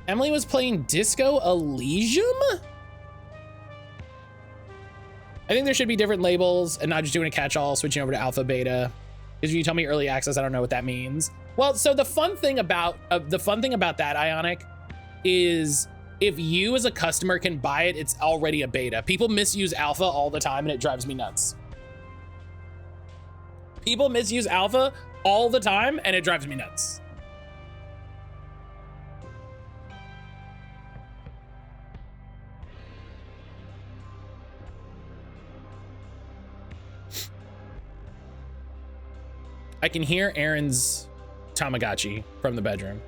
Emily was playing Disco Elysium? I think there should be different labels and not just doing a catch-all, switching over to alpha beta. Because you tell me early access, I don't know what that means. Well, so the fun thing about that, Ionic, is if you as a customer can buy it, it's already a beta. People misuse alpha all the time and it drives me nuts. People misuse alpha all the time and it drives me nuts. I can hear Aaron's Tamagotchi from the bedroom.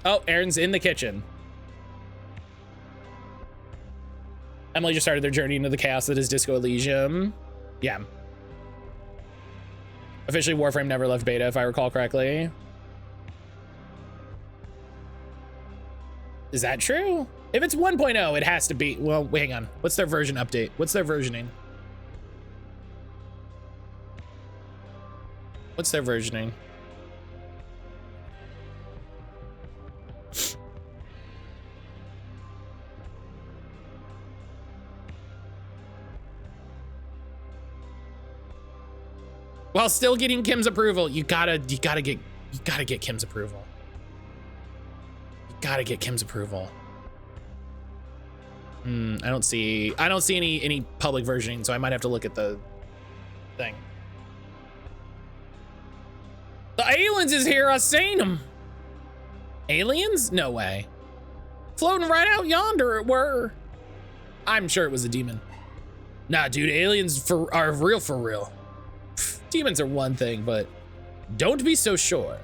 Oh, Aaron's in the kitchen. Emily just started their journey into the chaos that is Disco Elysium. Yeah. Officially, Warframe never left beta, if I recall correctly. Is that true? If it's 1.0, it has to be. Well, wait, hang on. What's their version update? What's their versioning? What's their versioning? While still getting Kim's approval, you gotta get Kim's approval. You gotta get Kim's approval. I don't see any public versioning, so I might have to look at the thing. The aliens is here, I seen them. Aliens? No way. Floating right out yonder it were. I'm sure it was a demon. Nah, dude, aliens are real for real. Pfft, demons are one thing, but don't be so sure.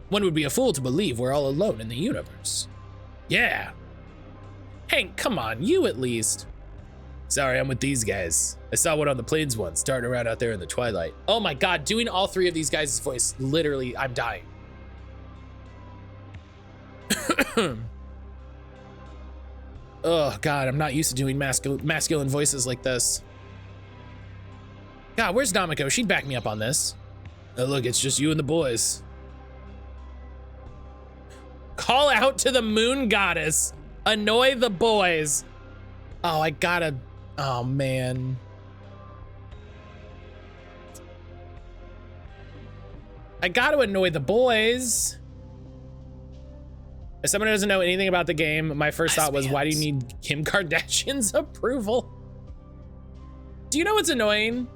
One would be a fool to believe we're all alone in the universe. Yeah. Hank, come on, you at least. Sorry, I'm with these guys. I saw one on the plains once, darting around out there in the twilight. Oh my God, doing all three of these guys' voice, literally, I'm dying. Oh God, I'm not used to doing masculine voices like this. God, where's Namiko? She'd back me up on this. Oh look, it's just you and the boys. Call out to the moon goddess. Annoy the boys. Oh, I gotta, oh man. I gotta annoy the boys. As someone who doesn't know anything about the game, my first thought was, why do you need Kim Kardashian's approval? Do you know what's annoying?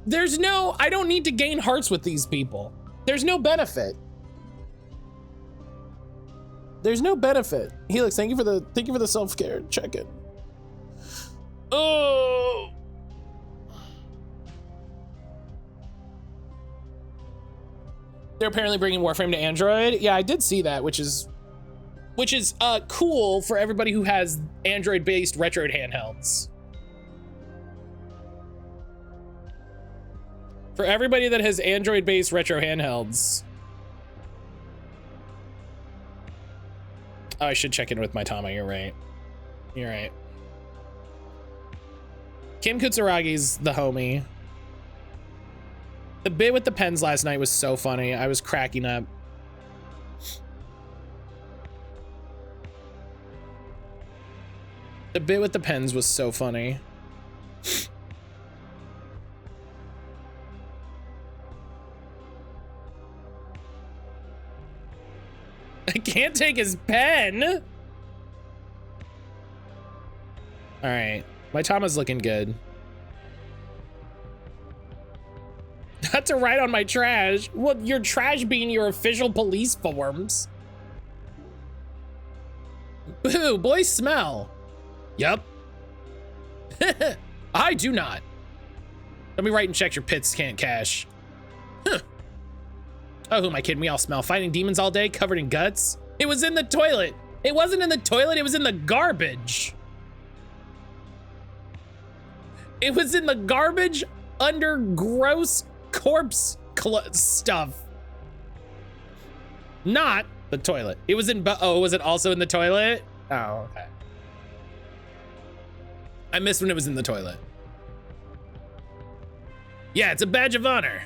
There's no, I don't need to gain hearts with these people. There's no benefit. There's no benefit. Helix, thank you for the self-care check-in. Oh. They're apparently bringing Warframe to Android. Yeah, I did see that, which is cool for everybody who has Android-based retro handhelds. For everybody that has Android-based retro handhelds. Oh, I should check in with my Tama, you're right. You're right. Kim Kutsuragi's the homie. The bit with the pens last night was so funny. I was cracking up. The bit with the pens was so funny. I can't take his pen. All right, my Tama's looking good. Not to write on my trash. Well, your trash being your official police forms. Boo, boys smell. Yup. I do not. Let me write and check your pits can't cash. Huh. Oh, who am I kidding? We all smell. Fighting demons all day, covered in guts. It was in the toilet. It wasn't in the toilet, it was in the garbage. It was in the garbage under gross corpse stuff. Not the toilet. It was in, oh, was it also in the toilet? Oh, okay. I missed when it was in the toilet. Yeah, it's a badge of honor.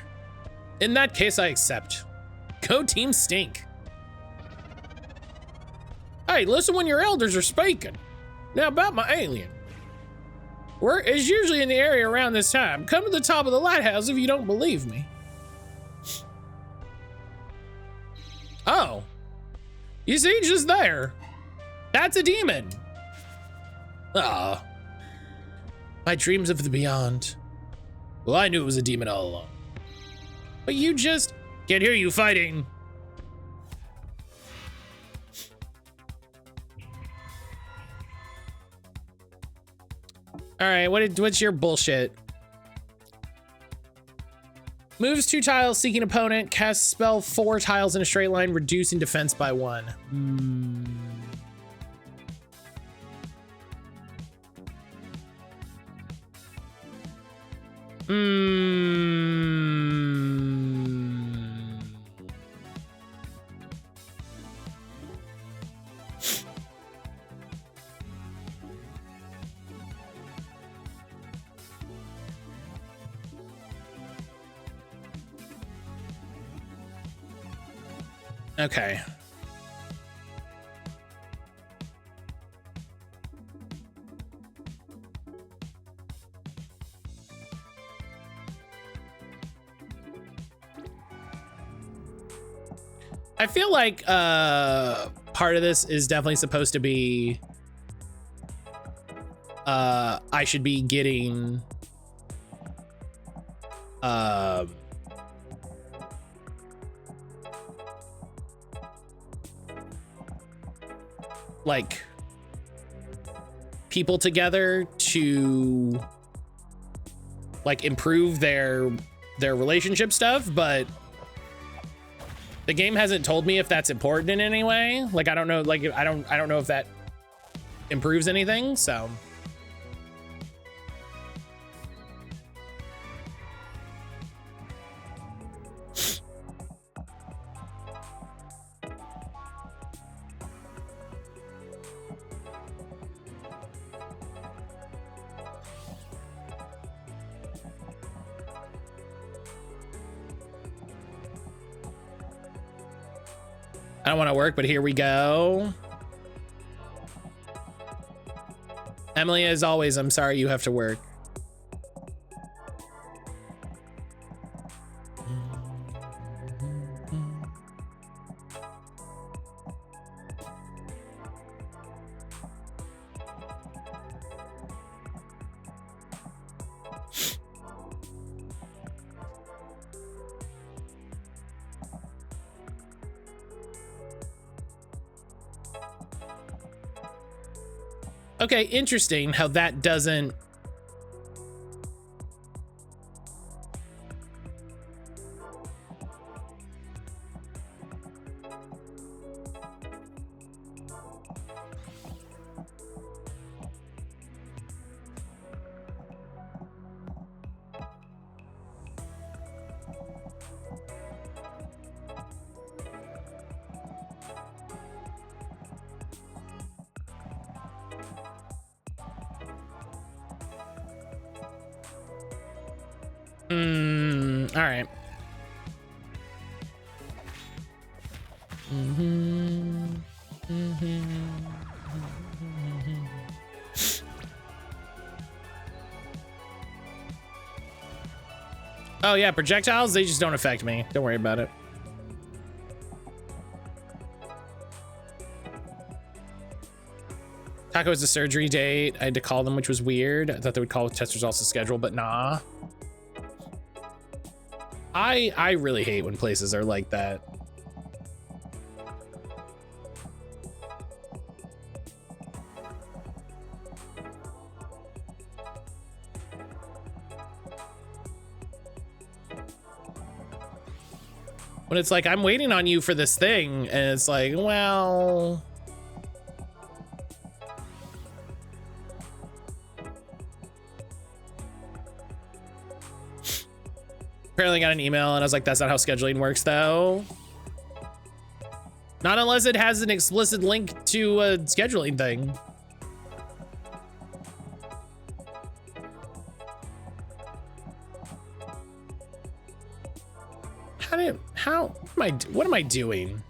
In that case, I accept. Go Team Stink. Hey, listen when your elders are speaking. Now about my alien. Work is usually in the area around this time. Come to the top of the lighthouse if you don't believe me. Oh. You see, just there. That's a demon. Ah. My dreams of the beyond. Well, I knew it was a demon all along. But you just can't hear you fighting. All right, what's your bullshit? Moves 2 tiles, seeking opponent, casts spell 4 tiles in a straight line, reducing defense by 1. Okay. I feel like part of this is definitely supposed to be I should be getting like people together to like improve their relationship stuff, but the game hasn't told me if that's important in any way. Like I don't know, like I don't know if that improves anything, so I don't want to work, but here we go. Emily, as always, I'm sorry you have to work. Okay, interesting how that doesn't. All right. Oh yeah, projectiles, they just don't affect me. Don't worry about it. Taco was a surgery date. I had to call them, which was weird. I thought they would call with test results to schedule, but nah. I really hate when places are like that. When it's like, I'm waiting on you for this thing, and it's like, well... Apparently got an email and I was like, that's not how scheduling works though. Not unless it has an explicit link to a scheduling thing. What am I doing?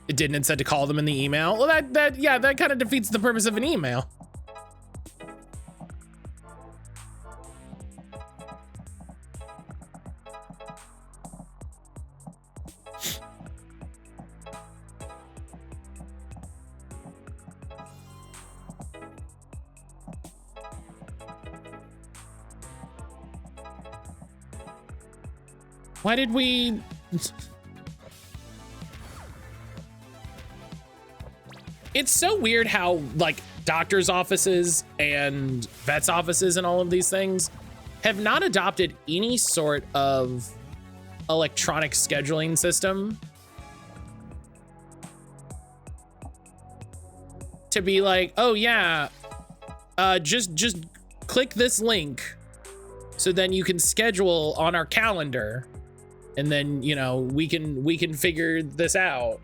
It didn't. It said to call them in the email. Well, that kind of defeats the purpose of an email. Why did we... It's so weird how, like, doctors' offices and vets' offices and all of these things have not adopted any sort of electronic scheduling system to be like, oh yeah, just click this link so then you can schedule on our calendar. And then, you know, we can figure this out.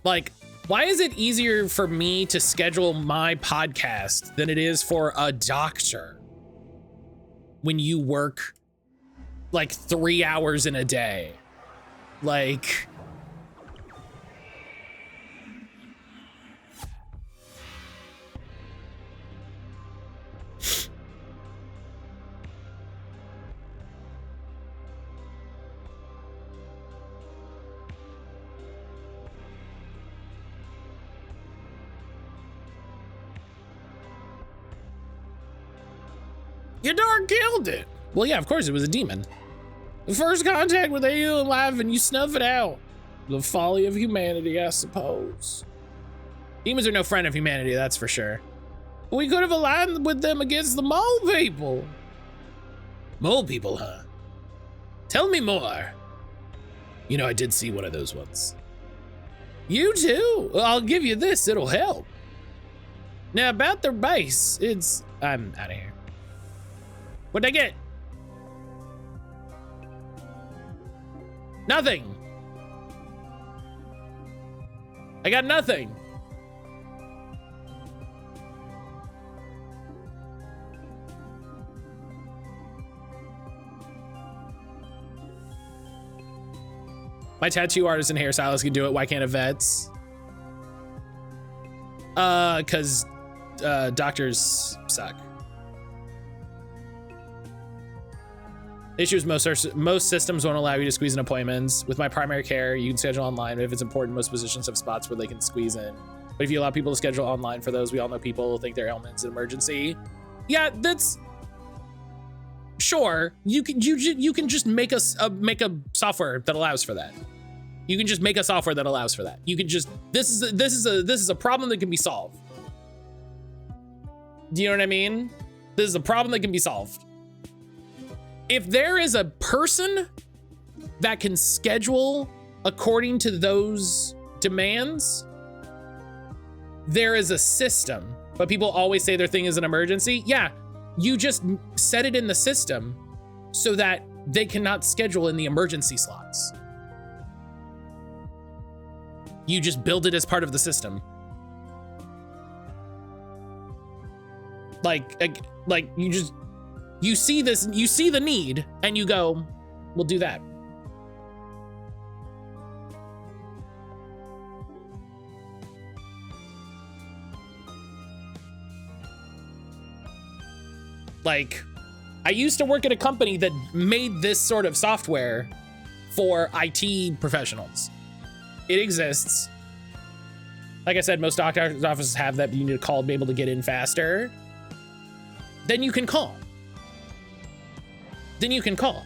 Like, why is it easier for me to schedule my podcast than it is for a doctor when you work like 3 hours in a day? Like, your dog killed it. Well, yeah, of course it was a demon. The first contact with alien life and you snuff it out. The folly of humanity, I suppose. Demons are no friend of humanity, that's for sure. We could have aligned with them against the mole people. Mole people, huh? Tell me more. You know, I did see one of those once. You too? Well, I'll give you this, it'll help. Now about their base, I'm out of here. What'd I get? Nothing. I got nothing. My tattoo artist and hairstylist can do it. Why can't a vets? Cause doctors suck. The issue is most systems won't allow you to squeeze in appointments. With my primary care, you can schedule online. If it's important, most physicians have spots where they can squeeze in. But if you allow people to schedule online for those, we all know people will think their ailment's an emergency. Yeah, that's sure. You can just make a software that allows for that. You can just make a software that allows for that. You can just this is a problem that can be solved. Do you know what I mean? This is a problem that can be solved. If there is a person that can schedule according to those demands, there is a system. But people always say their thing is an emergency. Yeah, you just set it in the system so that they cannot schedule in the emergency slots. You just build it as part of the system. Like you see this, you see the need and you go, we'll do that. Like, I used to work at a company that made this sort of software for IT professionals. It exists. Like I said, most doctor's offices have that, but you need to call to be able to get in faster. Then you can call. Then you can call.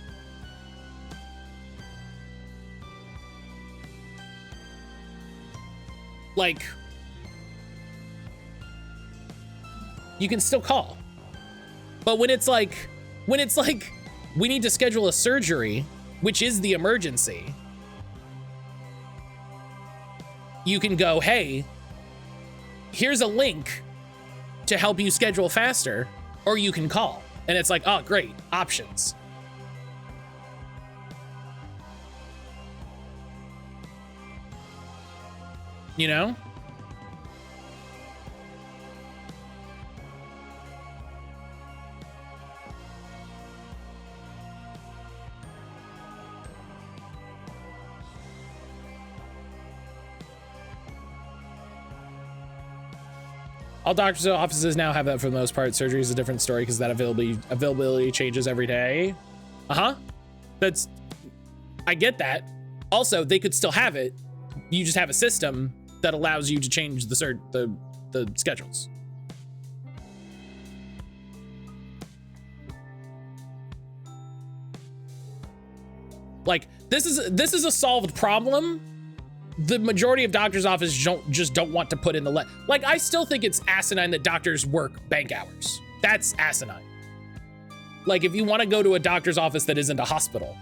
Like, you can still call. But when it's like, we need to schedule a surgery, which is the emergency, you can go, hey, here's a link to help you schedule faster, or you can call. And it's like, oh, great, options. You know? All doctors' offices now have that for the most part. Surgery is a different story because that availability changes every day. That's, I get that. Also, they could still have it. You just have a system that allows you to change the schedules. Like, this is a solved problem. The majority of doctors' offices don't want to put in the like, I still think it's asinine that doctors work bank hours. That's asinine. Like, if you want to go to a doctor's office that isn't a hospital,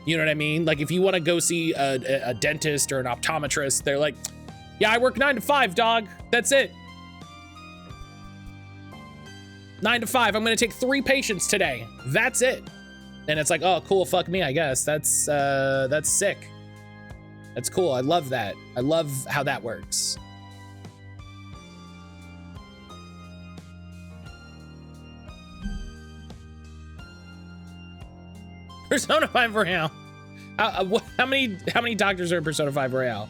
you know what I mean? Like, if you want to go see a dentist or an optometrist, they're like, yeah, I work 9 to 5, dog. That's it. 9 to 5. I'm going to take 3 patients today. That's it. And it's like, oh, cool. Fuck me, I guess. That's sick. That's cool. I love that. I love how that works. Persona 5 Royale. How many doctors are in Persona 5 Royale?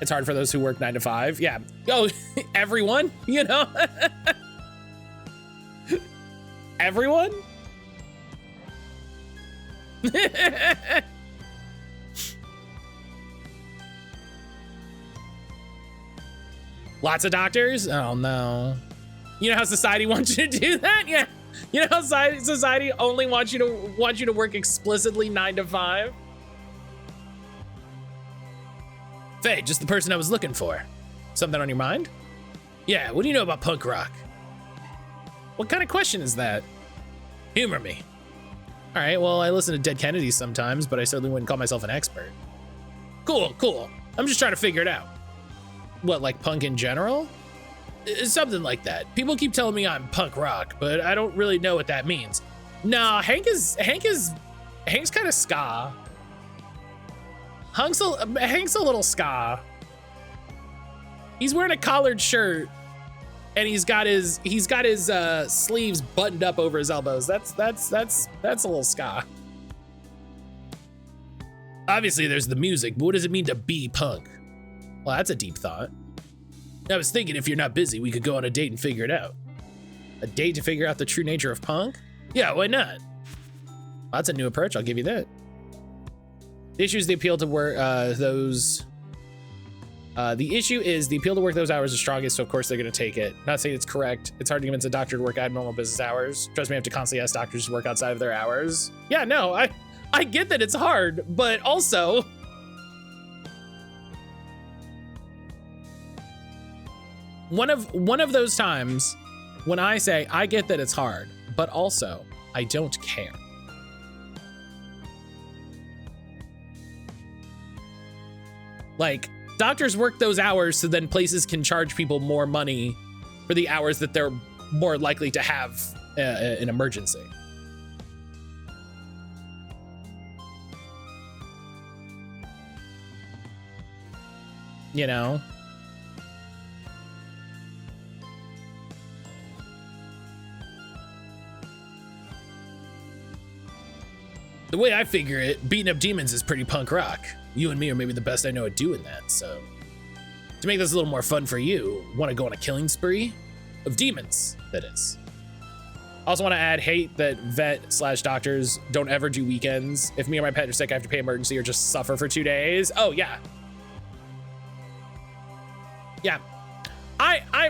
It's hard for those who work 9 to 5. Yeah. Oh, everyone, you know? Everyone? Lots of doctors? Oh no. You know how society wants you to do that? Yeah. You know how society only wants you to work explicitly 9 to 5? Faye, just the person I was looking for. Something on your mind? Yeah, what do you know about punk rock? What kind of question is that? Humor me. All right, well, I listen to Dead Kennedys sometimes, but I certainly wouldn't call myself an expert. Cool, cool. I'm just trying to figure it out. What, like punk in general? Something like that. People keep telling me I'm punk rock, but I don't really know what that means. Nah, Hank's kind of ska. Hank's a little ska. He's wearing a collared shirt, and he's got his sleeves buttoned up over his elbows. That's a little ska. Obviously, there's the music, but what does it mean to be punk? Well, that's a deep thought. I was thinking if you're not busy, we could go on a date and figure it out. A date to figure out the true nature of punk? Yeah, why not? Well, that's a new approach, I'll give you that. The issue is the appeal to work those hours is strongest, so of course they're gonna take it. Not saying it's correct. It's hard to convince a doctor to work abnormal business hours. Trust me, I have to constantly ask doctors to work outside of their hours. Yeah, no, I get that it's hard, but also, one of those times when I say, I get that it's hard, but also I don't care. Like, doctors work those hours so then places can charge people more money for the hours that they're more likely to have an emergency. You know? The way I figure it, beating up demons is pretty punk rock. You and me are maybe the best I know at doing that, so. To make this a little more fun for you, want to go on a killing spree? Of demons, that is. I also want to add, hate that vet/doctors don't ever do weekends. If me or my pet are sick, I have to pay emergency or just suffer for 2 days. Oh, yeah. Yeah.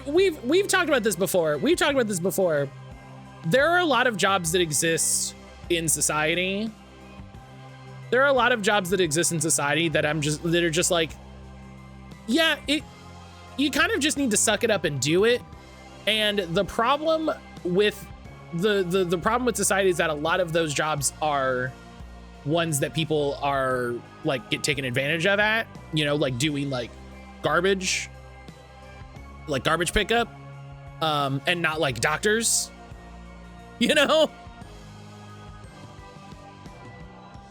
We've talked about this before. There are a lot of jobs that exist in society. There are a lot of jobs that exist in society that are just like, yeah, you kind of just need to suck it up and do it. And the problem with the problem with society is that a lot of those jobs are ones that people are like get taken advantage of at, you know, like doing like garbage pickup, and not like doctors, you know?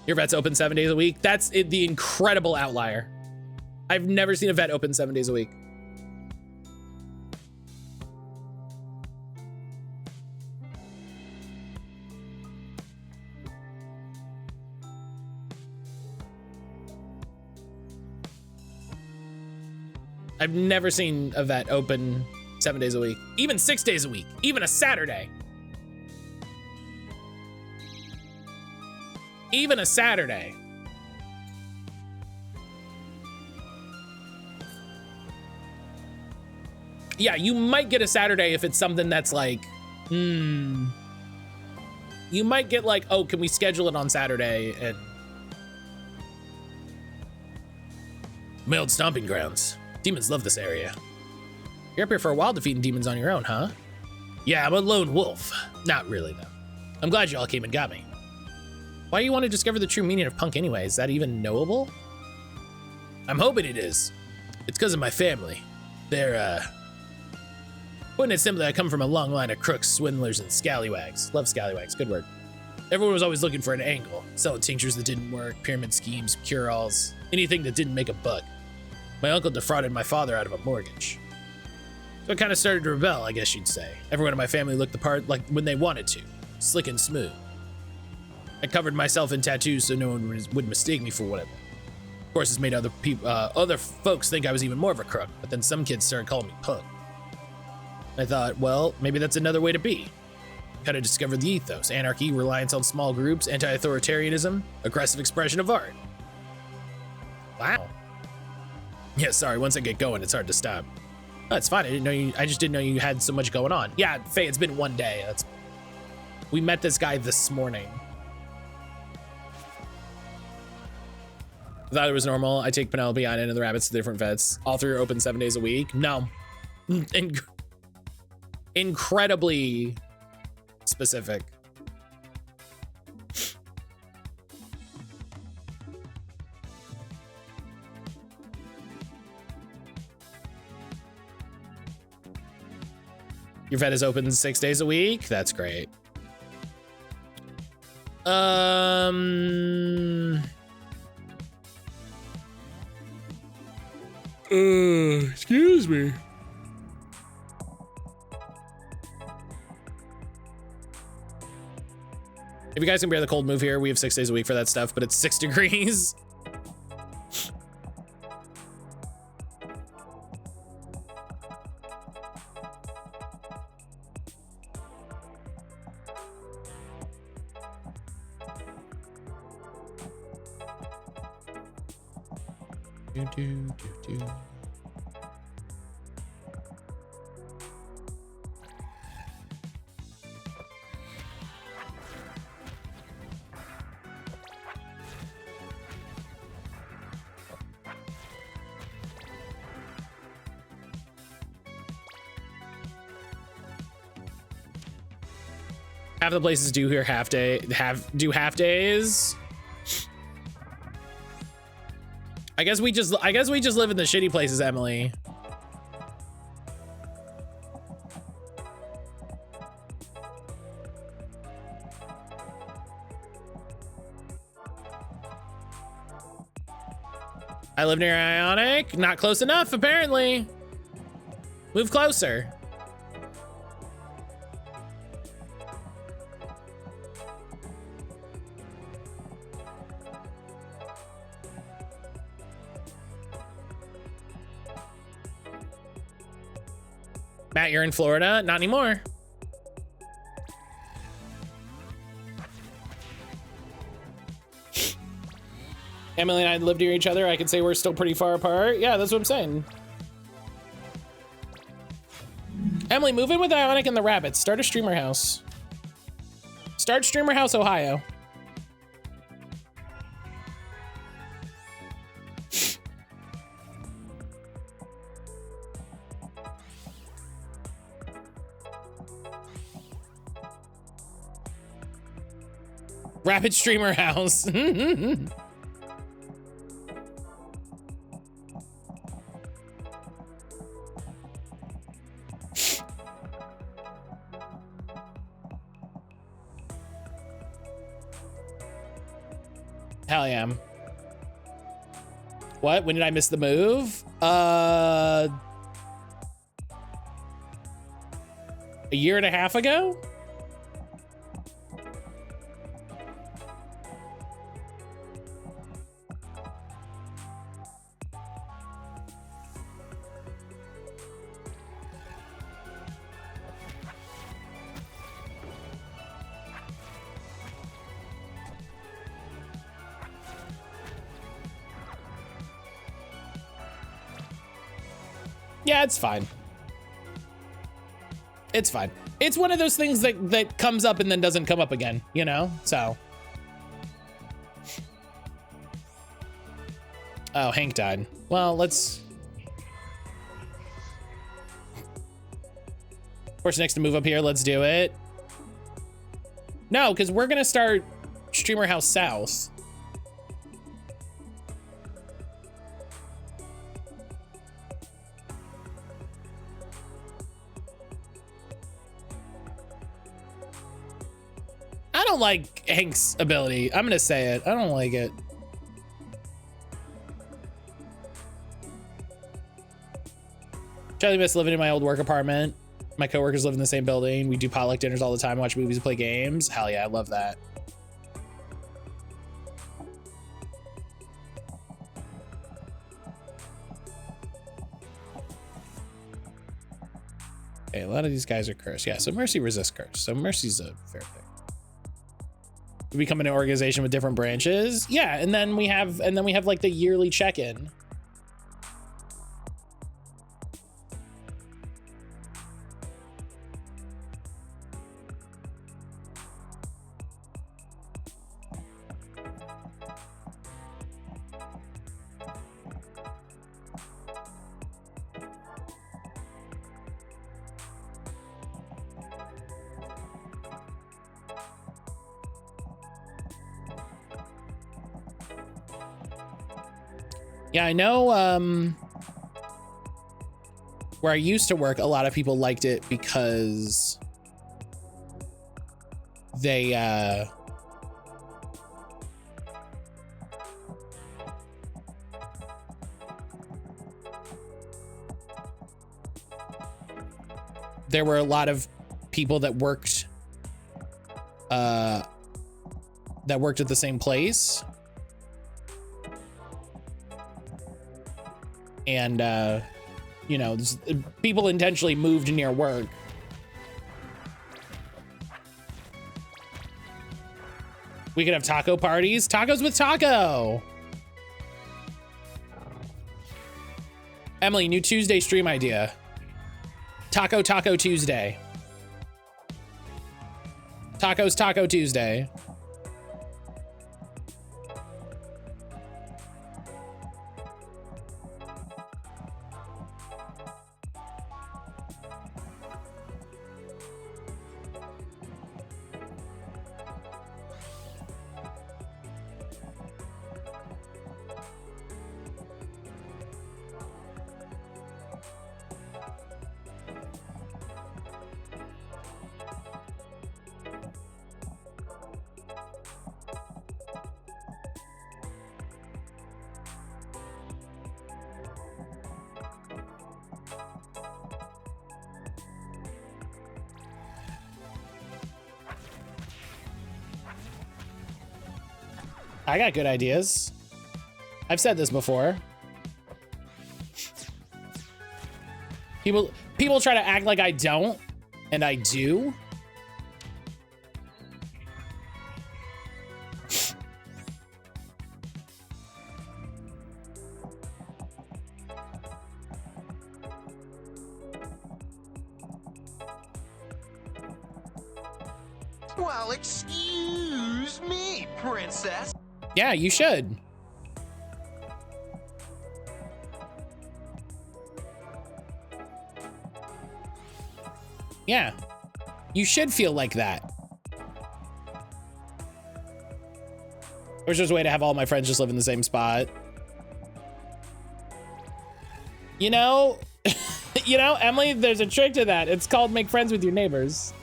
Your vet's open 7 days a week. That's the incredible outlier. I've never seen a vet open 7 days a week. I've never seen a vet open 7 days a week, even 6 days a week, even a Saturday. Even a Saturday. Yeah, you might get a Saturday if it's something that's like, you might get like, oh, can we schedule it on Saturday? And Mailed Stomping Grounds. Demons love this area. You're up here for a while defeating demons on your own, huh? Yeah, I'm a lone wolf. Not really, though. I'm glad you all came and got me. Why do you want to discover the true meaning of punk anyway? Is that even knowable? I'm hoping it is. It's because of my family. They're, putting it simply, I come from a long line of crooks, swindlers, and scallywags. Love scallywags, good word. Everyone was always looking for an angle. Selling tinctures that didn't work, pyramid schemes, cure-alls, anything that didn't make a buck. My uncle defrauded my father out of a mortgage. So I kind of started to rebel, I guess you'd say. Everyone in my family looked the part like when they wanted to. Slick and smooth. I covered myself in tattoos so no one would mistake me for whatever. Of course, it's made other folks think I was even more of a crook, but then some kids started calling me punk. I thought, well, maybe that's another way to be. Kind of discovered the ethos, anarchy, reliance on small groups, anti-authoritarianism, aggressive expression of art. Wow. Yeah, sorry, once I get going, it's hard to stop. Oh, it's fine, I just didn't know you had so much going on. Yeah, Faye, it's been one day. We met this guy this morning. I thought it was normal. I take Penelope on and the rabbits to different vets. All three are open 7 days a week. No. Incredibly specific. Your vet is open 6 days a week. That's great. Excuse me. If you guys can bear the cold move here, we have 6 days a week for that stuff, but it's 6 degrees. Half the places do here half days. I guess we just live in the shitty places, Emily. I live near Ionic. Not close enough, apparently. Move closer. Matt, you're in Florida? Not anymore. Emily and I live near each other. I can say we're still pretty far apart. Yeah, that's what I'm saying. Emily, move in with Ionic and the rabbits. Start a streamer house. Start streamer house, Ohio. Rapid streamer house. Hell yeah. What? When did I miss the move? A year and a half ago? Yeah, it's fine. It's fine. It's one of those things that comes up and then doesn't come up again, you know? So. Oh, Hank died. Well, let's. Course next to move up here. Let's do it. No, because we're gonna start Streamer House South. I don't like Hank's ability. I'm gonna say it. I don't like it. Charlie miss living in my old work apartment. My coworkers live in the same building. We do potluck dinners all the time, watch movies and play games. Hell yeah, I love that. Okay, a lot of these guys are cursed. Yeah, so Mercy resists curse. So Mercy's a fair thing. We become an organization with different branches. Yeah, and then we have like the yearly check-in. Yeah, I know where I used to work, a lot of people liked it because they there were a lot of people that worked at the same place. And, you know, people intentionally moved near work. We could have taco parties. Tacos with Taco. Emily, new Tuesday stream idea. Taco Tuesday. Tacos Taco Tuesday. I got good ideas. I've said this before. People try to act like I don't, and I do. Well, excuse me, princess. Yeah, you should. Yeah, you should feel like that. wish there's a way to have all my friends just live in the same spot. You know, you know, Emily, there's a trick to that. It's called make friends with your neighbors.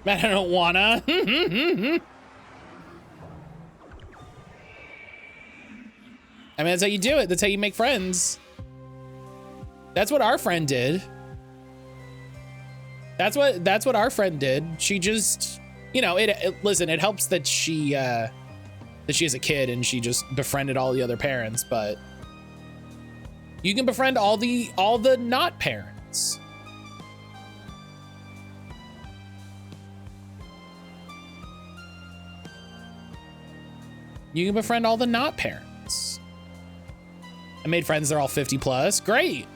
Man, I don't wanna. I mean, that's how you do it. That's how you make friends. That's what our friend did. That's what our friend did. She just, you know, listen, it helps that she has a kid and she just befriended all the other parents, but you can befriend all the not parents. You can befriend all the not parents. I made friends, they're all 50 plus. Great.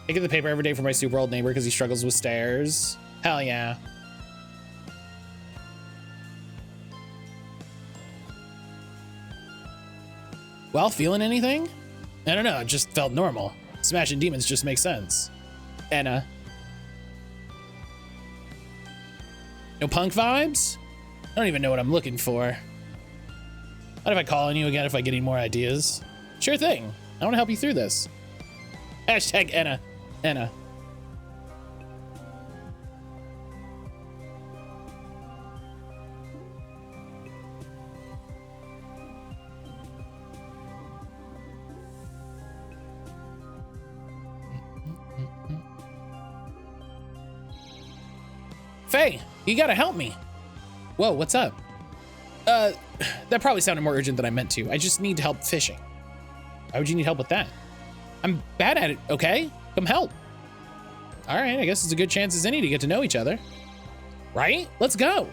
I get the paper every day for my super old neighbor because he struggles with stairs. Hell yeah. Well, feeling anything? I don't know, it just felt normal. Smashing demons just makes sense. Anna. No punk vibes? I don't even know what I'm looking for. What if I call on you again if I get any more ideas? Sure thing. I want to help you through this. Hashtag Anna. Anna. Faye, you gotta help me. Whoa, what's up? That probably sounded more urgent than I meant to. I just need help fishing. Why would you need help with that? I'm bad at it, okay? Come help. All right, I guess it's a good chance as any to get to know each other. Right? Let's go.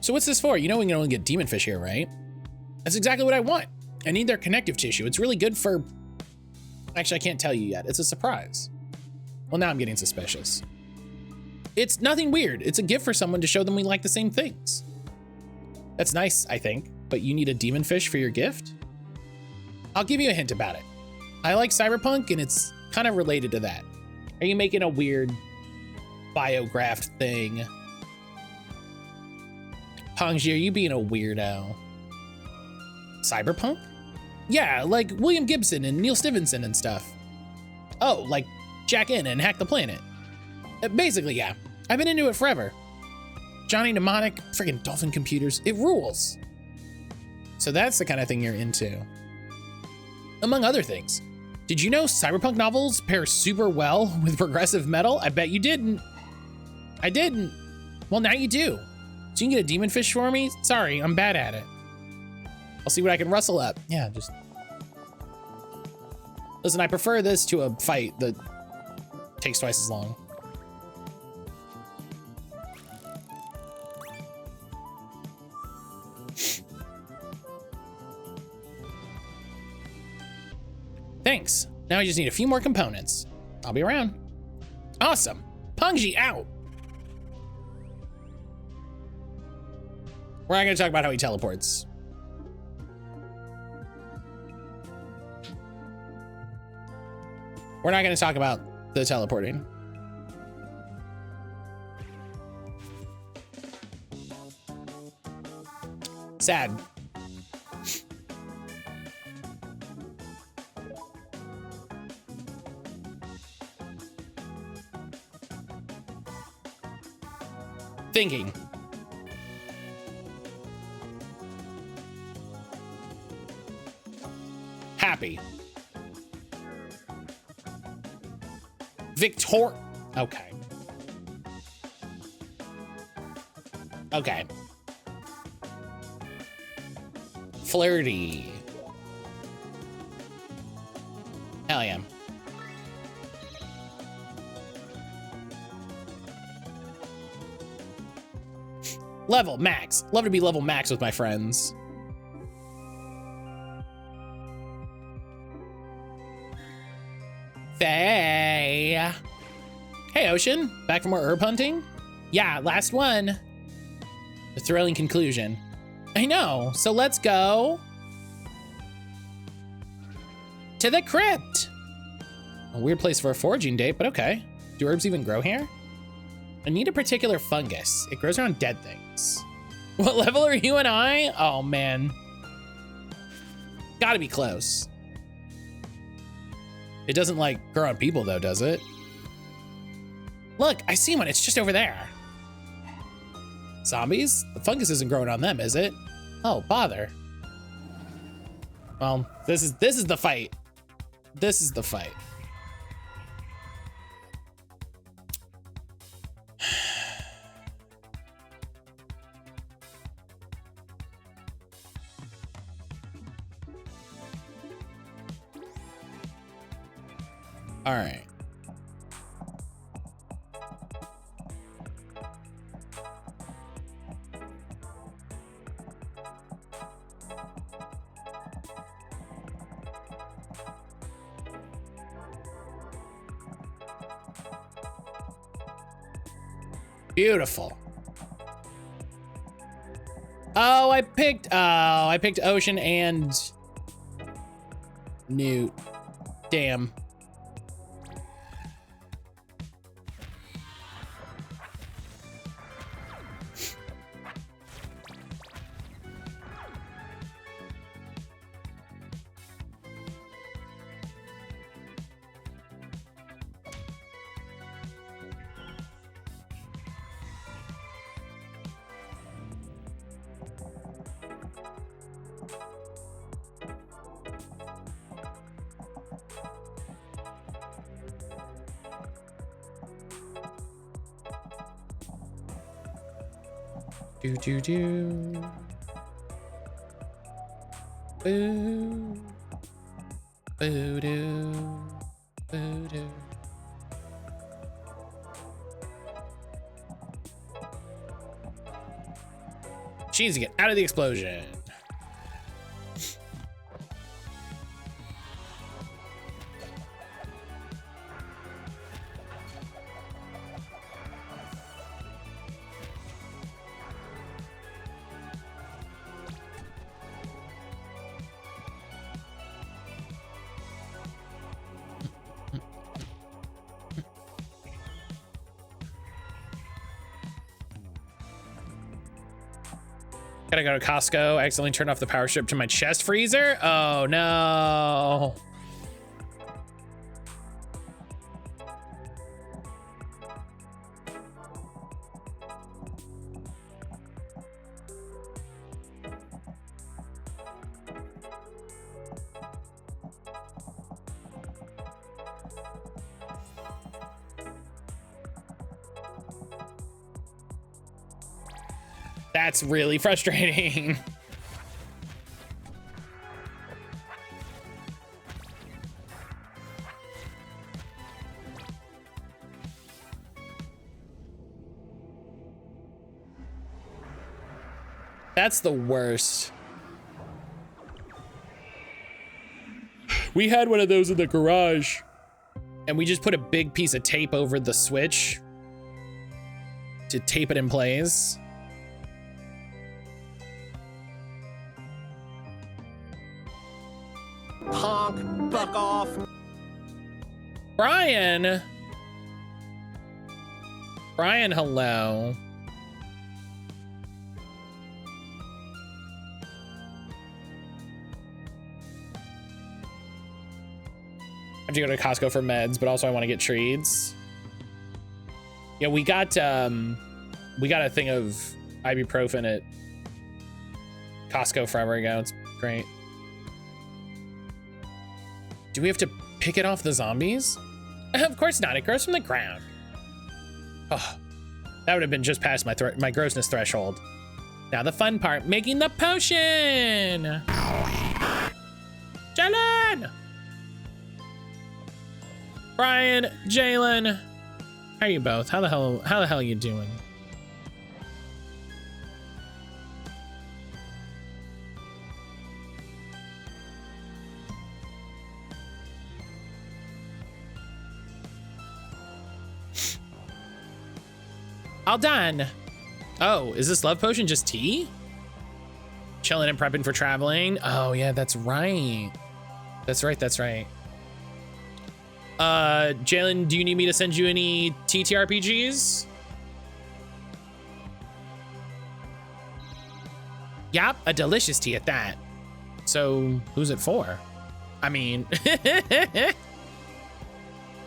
So what's this for? You know we can only get demon fish here, right? That's exactly what I want. I need their connective tissue. It's really good for... Actually, I can't tell you yet. It's a surprise. Well, now I'm getting suspicious. It's nothing weird. It's a gift for someone to show them we like the same things. That's nice, I think, but you need a demon fish for your gift? I'll give you a hint about it. I like cyberpunk and it's kind of related to that. Are you making a weird biographed thing? Pongji, are you being a weirdo? Cyberpunk? Yeah, like William Gibson and Neil Stevenson and stuff. Oh, like Jack In and Hack the Planet. Basically, yeah. I've been into it forever. Johnny Mnemonic, friggin' dolphin computers, it rules. So that's the kind of thing you're into. Among other things. Did you know cyberpunk novels pair super well with progressive metal? I bet you didn't. I didn't. Well, now you do. So you can get a demon fish for me? Sorry, I'm bad at it. I'll see what I can rustle up. Yeah, just... Listen, I prefer this to a fight that takes twice as long. Thanks. Now I just need a few more components. I'll be around. Awesome. Pongji out. We're not going to talk about how he teleports. We're not going to talk about the teleporting. Sad. Thinking. Happy. Victor. Okay. Okay. Flirty. Hell yeah. Level max. Love to be level max with my friends. Faye. Hey, Ocean. Back for more herb hunting? Yeah, last one. The thrilling conclusion. I know. So let's go to the crypt. A weird place for a foraging date, but okay. Do herbs even grow here? I need a particular fungus. It grows around dead things. What level are you and I? Oh, man. Gotta be close. It doesn't, like, grow on people, though, does it? Look, I see one. It's just over there. Zombies? The fungus isn't growing on them, is it? Oh, bother. Well, this is the fight. This is the fight. All right. Beautiful. Oh, I picked Ocean and Newt. Damn. Do. Boo. Boo doo. Boo doo. She needs to get out of the explosion. Gotta go to Costco. I accidentally turned off the power strip to my chest freezer. Oh no. That's really frustrating. That's the worst. We had one of those in the garage, and we just put a big piece of tape over the switch to tape it in place. Honk, fuck off. Brian, hello. I have to go to Costco for meds, but also I want to get treats. Yeah, we got a thing of ibuprofen at Costco forever ago. It's great. Do we have to pick it off the zombies? Of course not. It grows from the ground. Oh, that would have been just past my grossness threshold. Now the fun part, making the potion. Jalen! Brian, Jalen, how are you both? How the hell are you doing? All done. Oh, is this love potion just tea? Chilling and prepping for traveling. Oh yeah, that's right. That's right. Jalen, do you need me to send you any TTRPGs? Yep, a delicious tea at that. So who's it for? I mean, I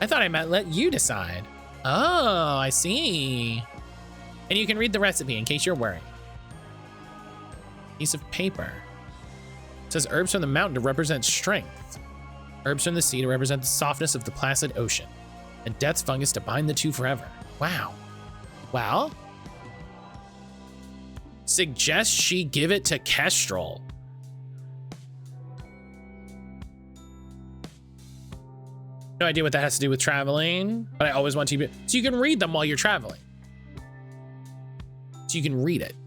thought I might let you decide. Oh, I see. And you can read the recipe in case you're worried. Piece of paper. It says herbs from the mountain to represent strength. Herbs from the sea to represent the softness of the placid ocean. And death's fungus to bind the two forever. Wow. Well, suggest she give it to Kestrel. No idea what that has to do with traveling, but I always want to. So you can read them while you're traveling. So you can read it.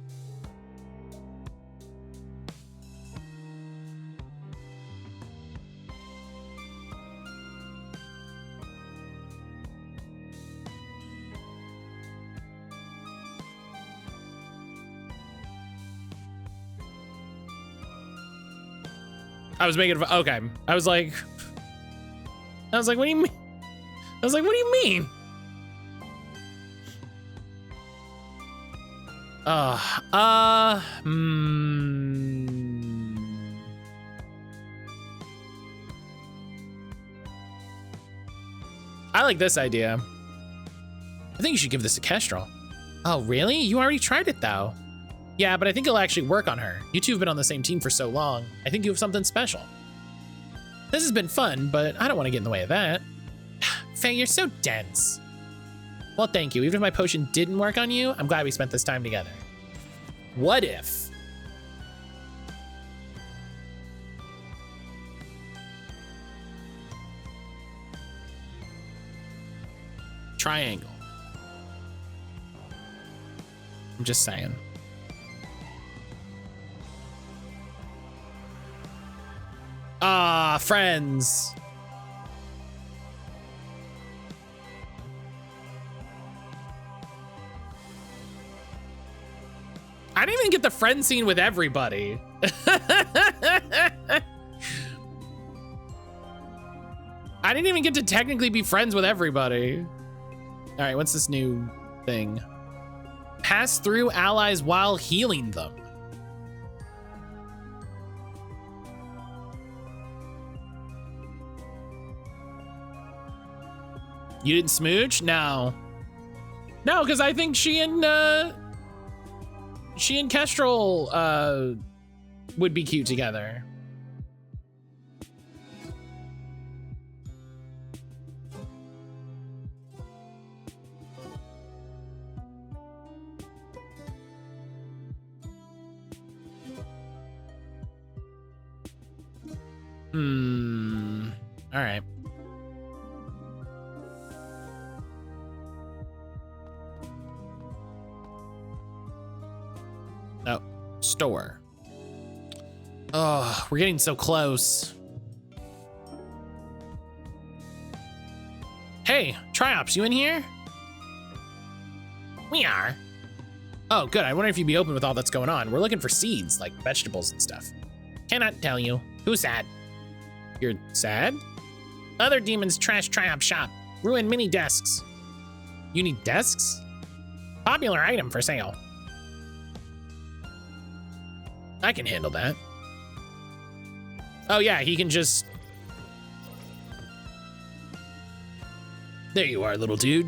I was making, okay. I was like, what do you mean? I was like, what do you mean? I like this idea. I think you should give this to Kestrel. Oh, really? You already tried it though. Yeah, but I think it'll actually work on her. You two have been on the same team for so long. I think you have something special. This has been fun, but I don't want to get in the way of that. Faye, you're so dense. Well, thank you. Even if my potion didn't work on you, I'm glad we spent this time together. What if? Triangle. I'm just saying. Ah, friends. I didn't even get the friend scene with everybody. I didn't even get to technically be friends with everybody. All right, what's this new thing? Pass through allies while healing them. You didn't smooch? No. No, because I think she and Kestrel would be cute together. All right. Oh, store. Oh, we're getting so close. Hey, Triops, you in here? We are. Oh, good. I wonder if you'd be open with all that's going on. We're looking for seeds, like vegetables and stuff. Cannot tell you. Who's sad? You're sad? Other demons trash Triops shop. Ruin mini desks. You need desks? Popular item for sale. I can handle that. Oh yeah, he can just... There you are, little dude.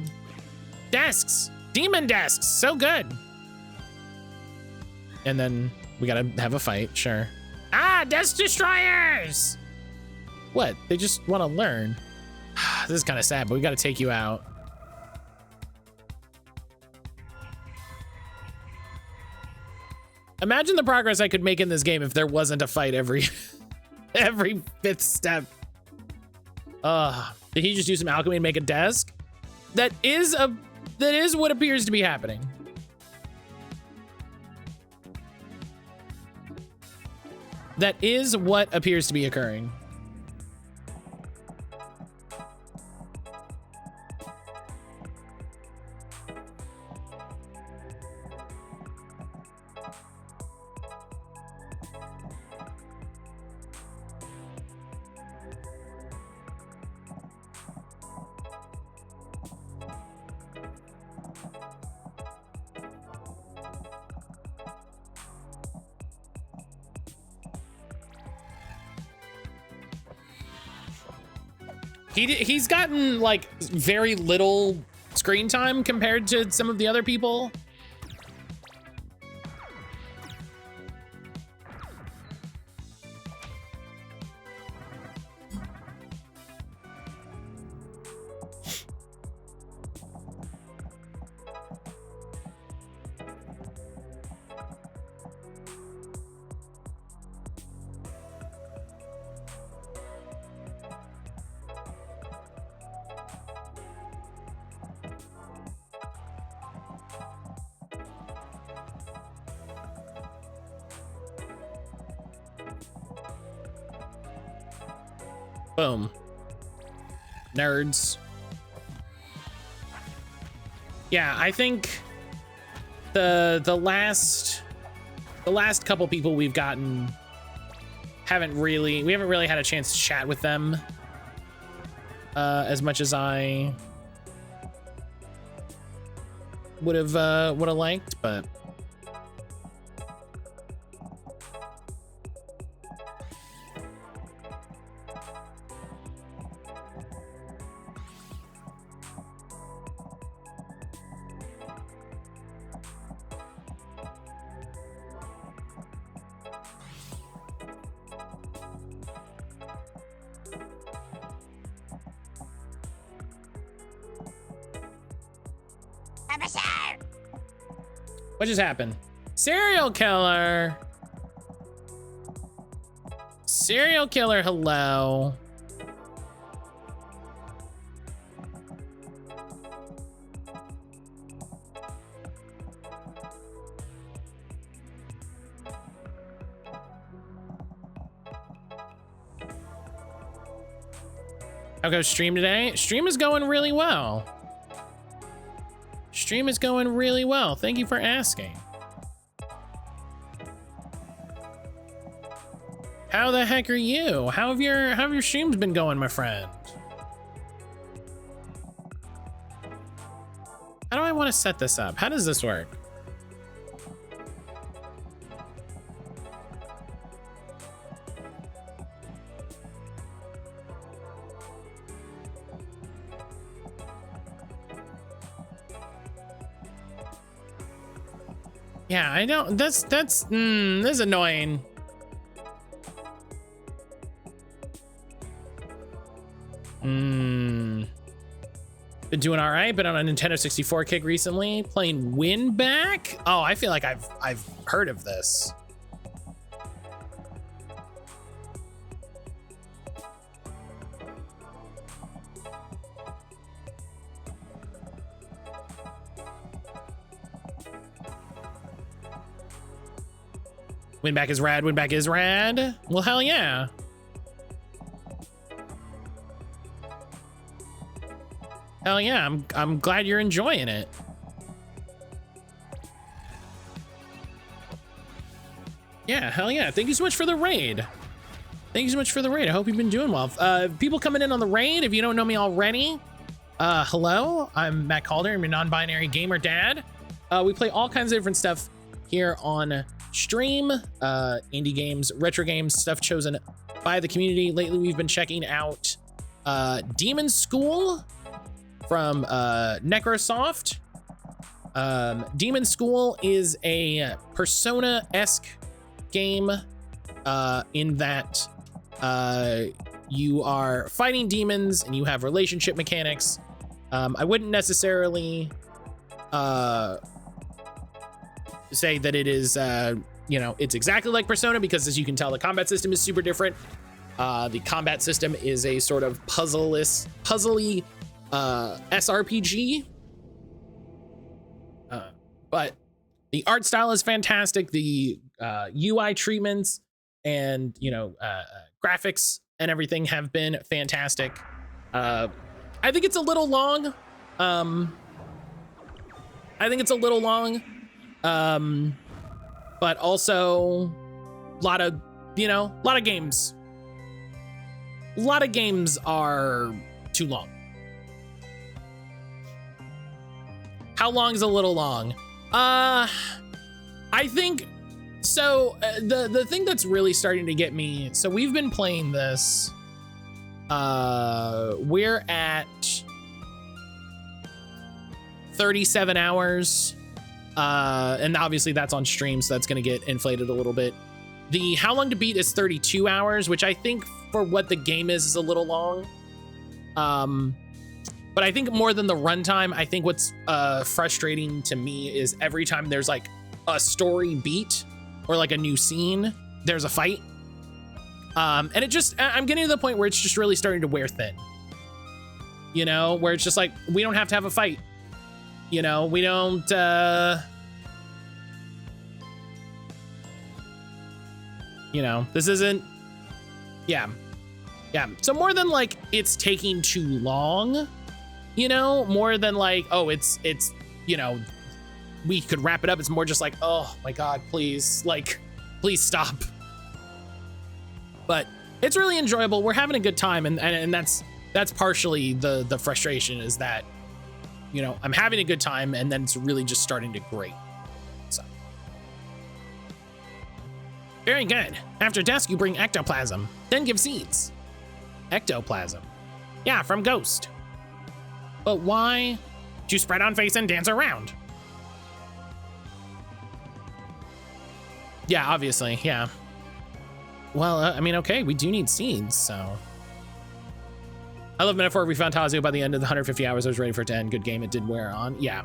Desks! Demon desks! So good! And then we gotta have a fight, sure. Ah, desk destroyers! What? They just want to learn. This is kind of sad, but we gotta take you out. Imagine the progress I could make in this game if there wasn't a fight every 5th step. Did he just do some alchemy and make a desk? That is what appears to be happening. That is what appears to be occurring. He's gotten like very little screen time compared to some of the other people. Boom. Nerds. Yeah, I think the last couple people we've gotten we haven't really had a chance to chat with them as much as I would have liked, but what just happened? Serial killer. Serial killer, hello. How goes stream today? Stream is going really well. Stream is going really well. Thank you for asking. How the heck are you? How have your streams been going, my friend? How do I want to set this up? How does this work? Yeah, I don't, that's annoying. Been doing all right, been on a Nintendo 64 kick recently, playing Win Back. Oh, I feel like I've heard of this. Win Back is rad, Win Back is rad. Well, hell yeah. Hell yeah, I'm glad you're enjoying it. Yeah, hell yeah. Thank you so much for the raid. Thank you so much for the raid. I hope you've been doing well. People coming in on the raid, if you don't know me already, hello, I'm mattcaulder. I'm your non-binary gamer dad. We play all kinds of different stuff here on stream, indie games, retro games, stuff chosen by the community. Lately, we've been checking out Demonschool from Necrosoft. Demonschool is a Persona-esque game in that you are fighting demons and you have relationship mechanics. I wouldn't necessarily say that it is, you know, it's exactly like Persona, because as you can tell, the combat system is super different. The combat system is a sort of puzzly SRPG. But the art style is fantastic. The UI treatments and graphics and everything have been fantastic. I think it's a little long. But also a lot of games. A lot of games are too long. How long is a little long? I think so. The thing that's really starting to get me. So we've been playing this. We're at 37 hours. And obviously that's on stream, so that's going to get inflated a little bit. The how long to beat is 32 hours, which I think for what the game is a little long. But I think more than the runtime, I think what's frustrating to me is every time there's like a story beat or like a new scene, there's a fight. And I'm getting to the point where it's just really starting to wear thin. Where it's just like, we don't have to have a fight. We don't, this isn't, yeah. So more than like, it's taking too long, more than like, oh, it's, we could wrap it up. It's more just like, oh my God, please please stop. But it's really enjoyable. We're having a good time. And that's partially the frustration is that, I'm having a good time and then it's really just starting to grate. So. Very good. After dusk, you bring ectoplasm, then give seeds. Ectoplasm. Yeah, from Ghost. But why? To spread on face and dance around. Yeah, obviously, yeah. Well, okay, we do need seeds, so. I love metaphor. We found Tazio by the end of the 150 hours. I was ready for it to end. Good game. It did wear on. Yeah.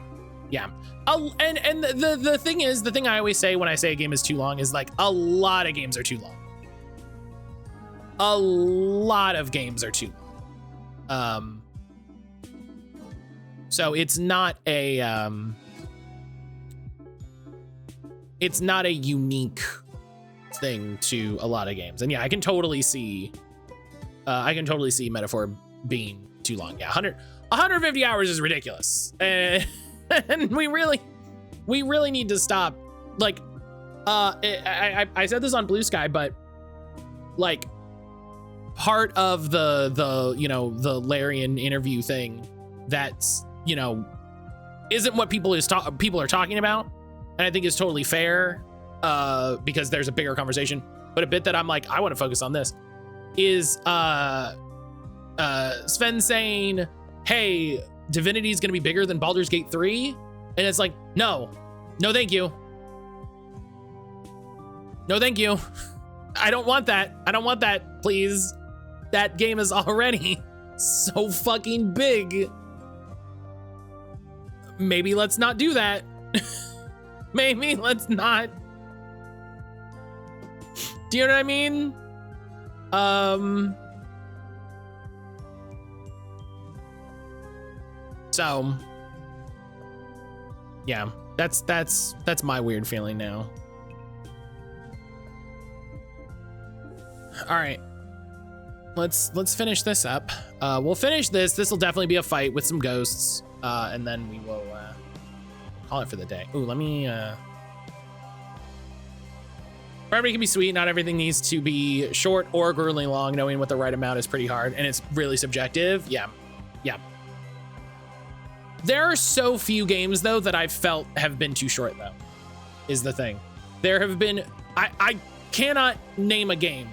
And the thing is, the thing I always say when I say a game is too long is like a lot of games are too long. A lot of games are too long. So it's not a unique thing to a lot of games. And yeah, I can totally see metaphor being too long. Yeah, 150 hours is ridiculous. And we really need to stop. Like, I said this on Blue Sky, but like part of the Larian interview thing that's, isn't what people are talking about. And I think is totally fair because there's a bigger conversation. But a bit that I'm like, I want to focus on this is Sven saying, hey, Divinity is going to be bigger than Baldur's Gate 3. And it's like, no, thank you. No, thank you. I don't want that. Please. That game is already so fucking big. Maybe let's not do that. Maybe let's not. Do you know what I mean? So yeah, that's my weird feeling now. All right, let's finish this up. We'll finish this. This will definitely be a fight with some ghosts, and then we will call it for the day. Ooh, let me. Everybody can be sweet. Not everything needs to be short or grueling long. Knowing what the right amount is pretty hard, and it's really subjective. Yeah. There are so few games though that I've felt have been too short though, is the thing. There have been, I cannot name a game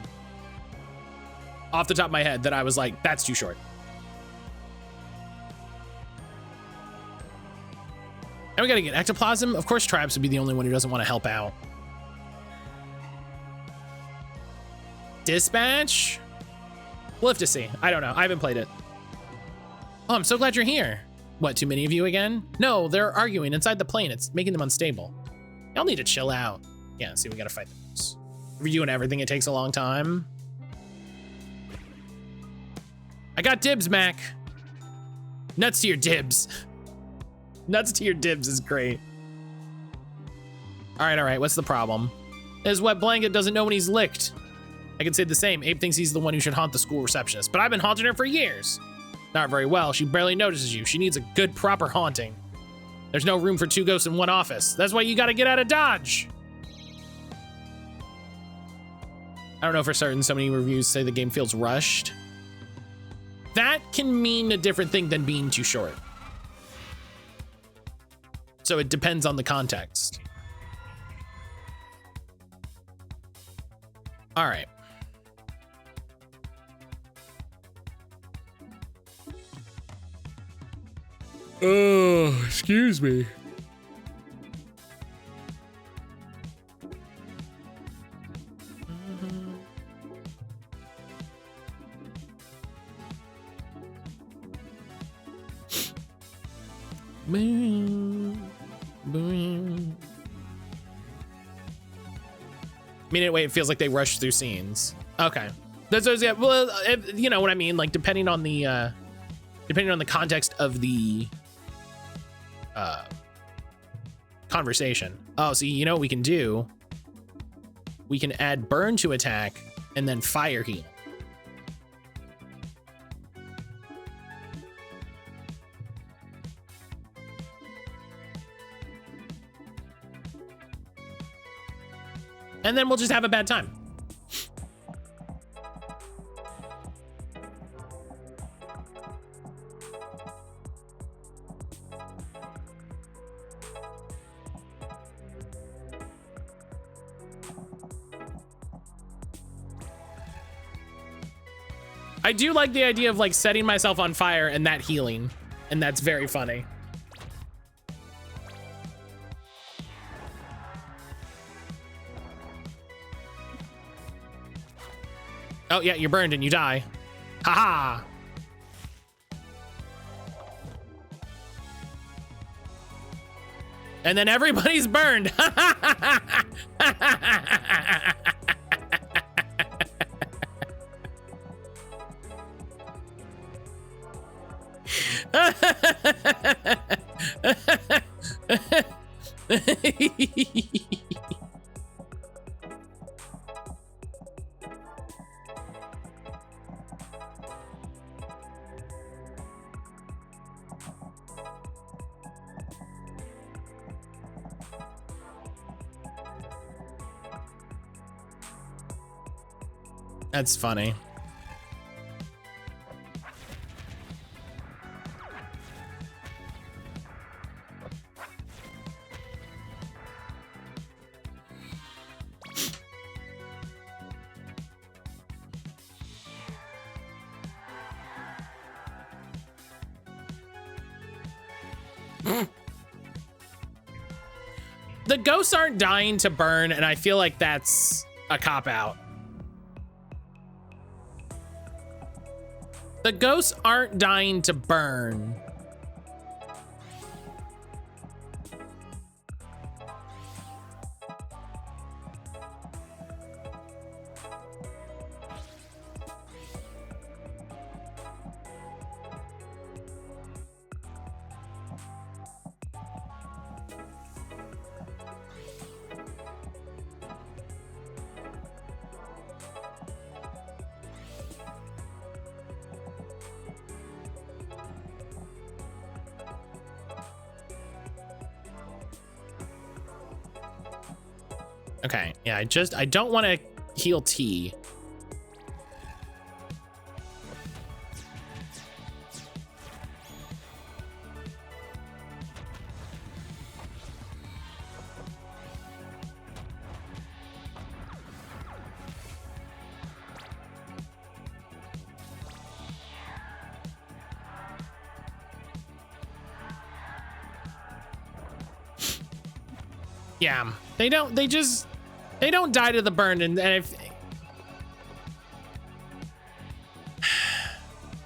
off the top of my head that I was like, that's too short. And we gotta get ectoplasm. Of course, Tribes would be the only one who doesn't want to help out. Dispatch? We'll have to see. I don't know. I haven't played it. Oh, I'm so glad you're here. What, too many of you again? No, they're arguing inside the plane. It's making them unstable. Y'all need to chill out. Yeah, see, we gotta fight those. Reviewing everything, it takes a long time. I got dibs, Mac. Nuts to your dibs. Nuts to your dibs is great. All right. What's the problem? His wet blanket doesn't know when he's licked. I can say the same. Abe thinks he's the one who should haunt the school receptionist, but I've been haunting her for years. Not very well. She barely notices you. She needs a good, proper haunting. There's no room for 2 ghosts in one office. That's why you gotta get out of Dodge. I don't know for certain. So many reviews say the game feels rushed. That can mean a different thing than being too short. So it depends on the context. All right. Oh, excuse me. Wait, it feels like they rush through scenes. Okay. That's yeah, well, you know what I mean? Like depending on the context of the conversation. Oh, see, you know what we can do? We can add burn to attack and then fire heal. And then we'll just have a bad time. I do like the idea of like setting myself on fire and that healing, and that's very funny. Oh yeah, you're burned and you die. Haha. And then everybody's burned. That's funny. The ghosts aren't dying to burn, and I feel like that's a cop-out. The ghosts aren't dying to burn. Okay, yeah, I don't want to heal T. Yeah, they don't die to the burn, and if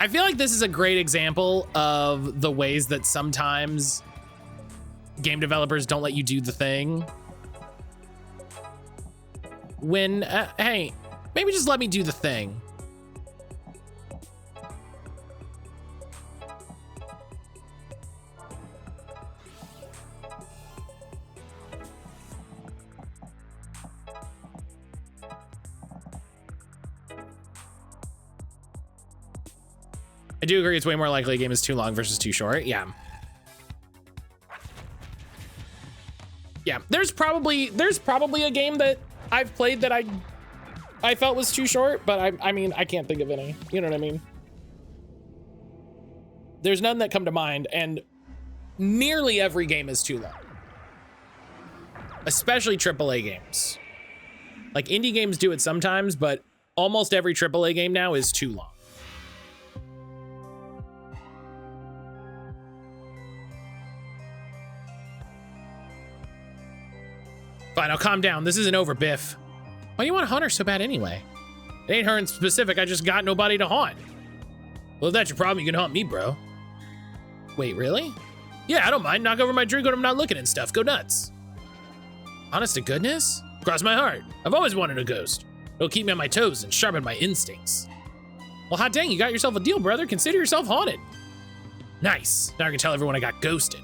I feel like this is a great example of the ways that sometimes game developers don't let you do the thing. When hey, maybe just let me do the thing. I do agree it's way more likely a game is too long versus too short. Yeah. Yeah, there's probably a game that I've played that I felt was too short, but I mean, I can't think of any. You know what I mean? There's none that come to mind, and nearly every game is too long. Especially AAA games. Like indie games do it sometimes, but almost every AAA game now is too long. Fine, I'll calm down. This isn't over, Biff. Why do you want to haunt her so bad anyway? It ain't her in specific, I just got nobody to haunt. Well, if that's your problem, you can haunt me, bro. Wait, really? Yeah, I don't mind. Knock over my drink when I'm not looking and stuff. Go nuts. Honest to goodness? Cross my heart. I've always wanted a ghost. It'll keep me on my toes and sharpen my instincts. Well, hot dang, you got yourself a deal, brother. Consider yourself haunted. Nice. Now I can tell everyone I got ghosted.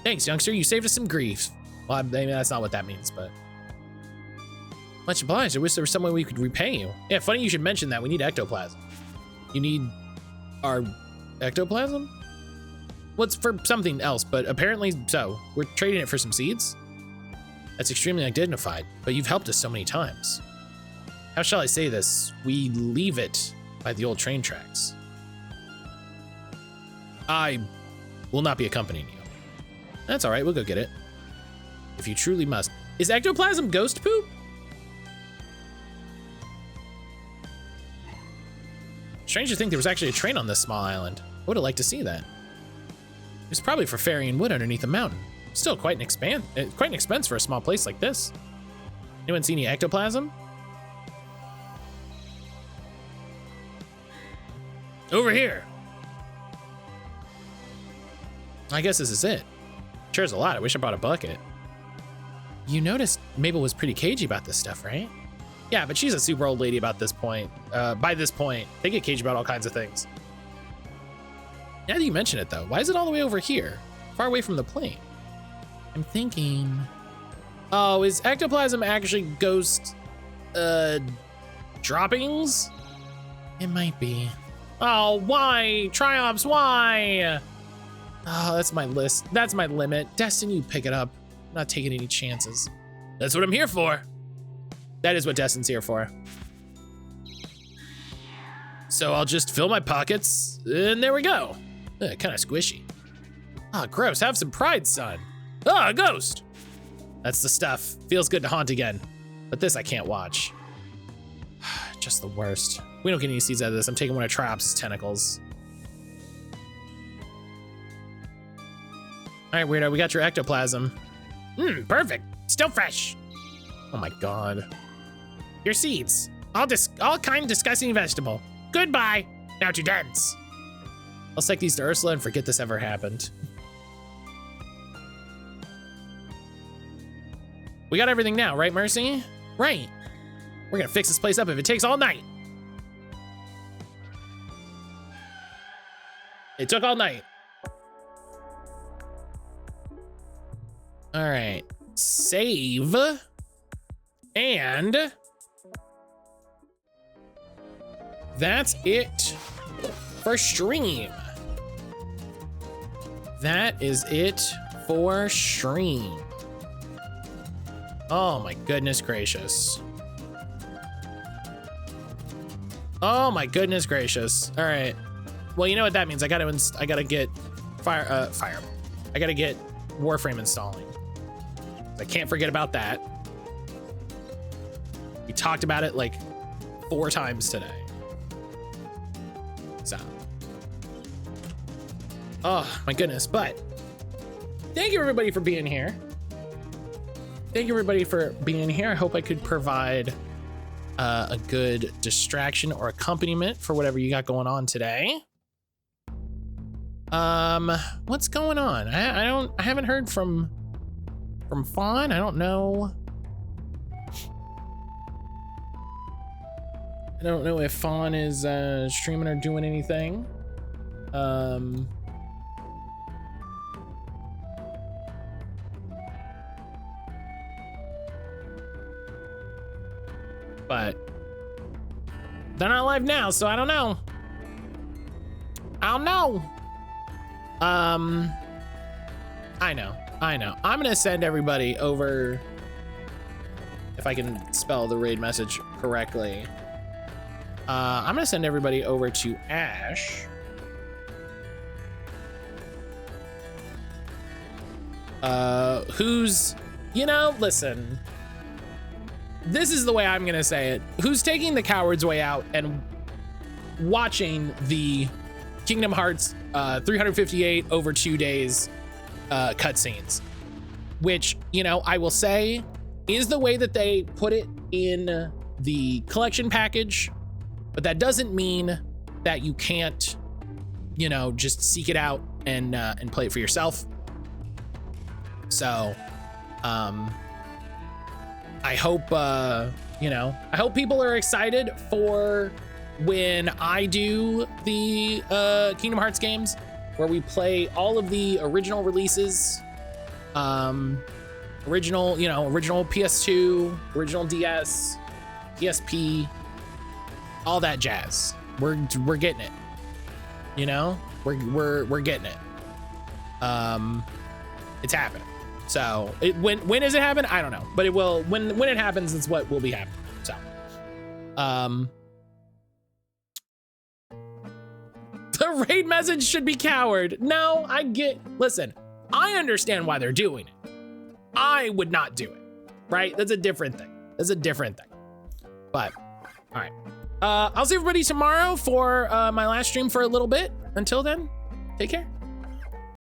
Thanks, youngster. You saved us some grief. Well, I mean, that's not what that means, but... Much obliged. I wish there was some way we could repay you. Yeah, funny you should mention that. We need ectoplasm. You need our ectoplasm? Well, it's for something else, but apparently so. We're trading it for some seeds? That's extremely undignified, but you've helped us so many times. How shall I say this? We leave it by the old train tracks. I will not be accompanying you. That's all right, we'll go get it. If you truly must. Is ectoplasm ghost poop? Strange to think there was actually a train on this small island. I would have liked to see that. It's probably for ferrying wood underneath the mountain. Still quite an expense for a small place like this. Anyone see any ectoplasm? Over here. I guess this is it. Sure is a lot. I wish I brought a bucket. You noticed Mabel was pretty cagey about this stuff, right? Yeah, but she's a super old lady about this point. By this point, they get cagey about all kinds of things. Now that you mention it though, why is it all the way over here? Far away from the plane? I'm thinking... Oh, is ectoplasm actually ghost, droppings? It might be. Oh, why? Triumphs, why? Oh, that's my list. That's my limit. Destin, you pick it up. I'm not taking any chances. That's what I'm here for. That is what Destin's here for. So I'll just fill my pockets, and there we go. Kind of squishy. Ah, oh, gross. Have some pride, son. Ah, a ghost. That's the stuff. Feels good to haunt again. But this I can't watch. Just the worst. We don't get any seeds out of this. I'm taking one of Triops's tentacles. All right, weirdo, we got your ectoplasm. Perfect. Still fresh. Oh my god. Your seeds. All kind disgusting vegetable. Goodbye. Now to dance. I'll take these to Ursula and forget this ever happened. We got everything now, right, Mercy? Right. We're gonna fix this place up if it takes all night. It took all night. All right, save. And that's it for stream. That is it for stream. Oh my goodness gracious. Oh my goodness gracious. All right. Well, you know what that means. I gotta get fire. I gotta get Warframe installing. I can't forget about that. We talked about it like 4 times today. So. Oh my goodness, but thank you everybody for being here. Thank you everybody for being here. I hope I could provide a good distraction or accompaniment for whatever you got going on today. What's going on? I haven't heard from Fawn. I don't know. I don't know if Fawn is streaming or doing anything. But they're not live now, so I don't know. I don't know. I know. I'm gonna send everybody over, if I can spell the raid message correctly. I'm gonna send everybody over to Ash. Who's, listen, this is the way I'm gonna say it. Who's taking the coward's way out and watching the Kingdom Hearts 358 over 2 days cutscenes, which, I will say is the way that they put it in the collection package, but that doesn't mean that you can't, just seek it out and play it for yourself. So, I hope, I hope people are excited for when I do the Kingdom Hearts games, where we play all of the original releases, original PS2, original DS, PSP, all that jazz. We're getting it. We're getting it. It's happening. So when does it happen? I don't know, but it will. When it happens, it's what will be happening. So, the raid message should be coward. No, listen, I understand why they're doing it. I would not do it, right? That's a different thing. But, all right. I'll see everybody tomorrow for my last stream for a little bit. Until then, take care.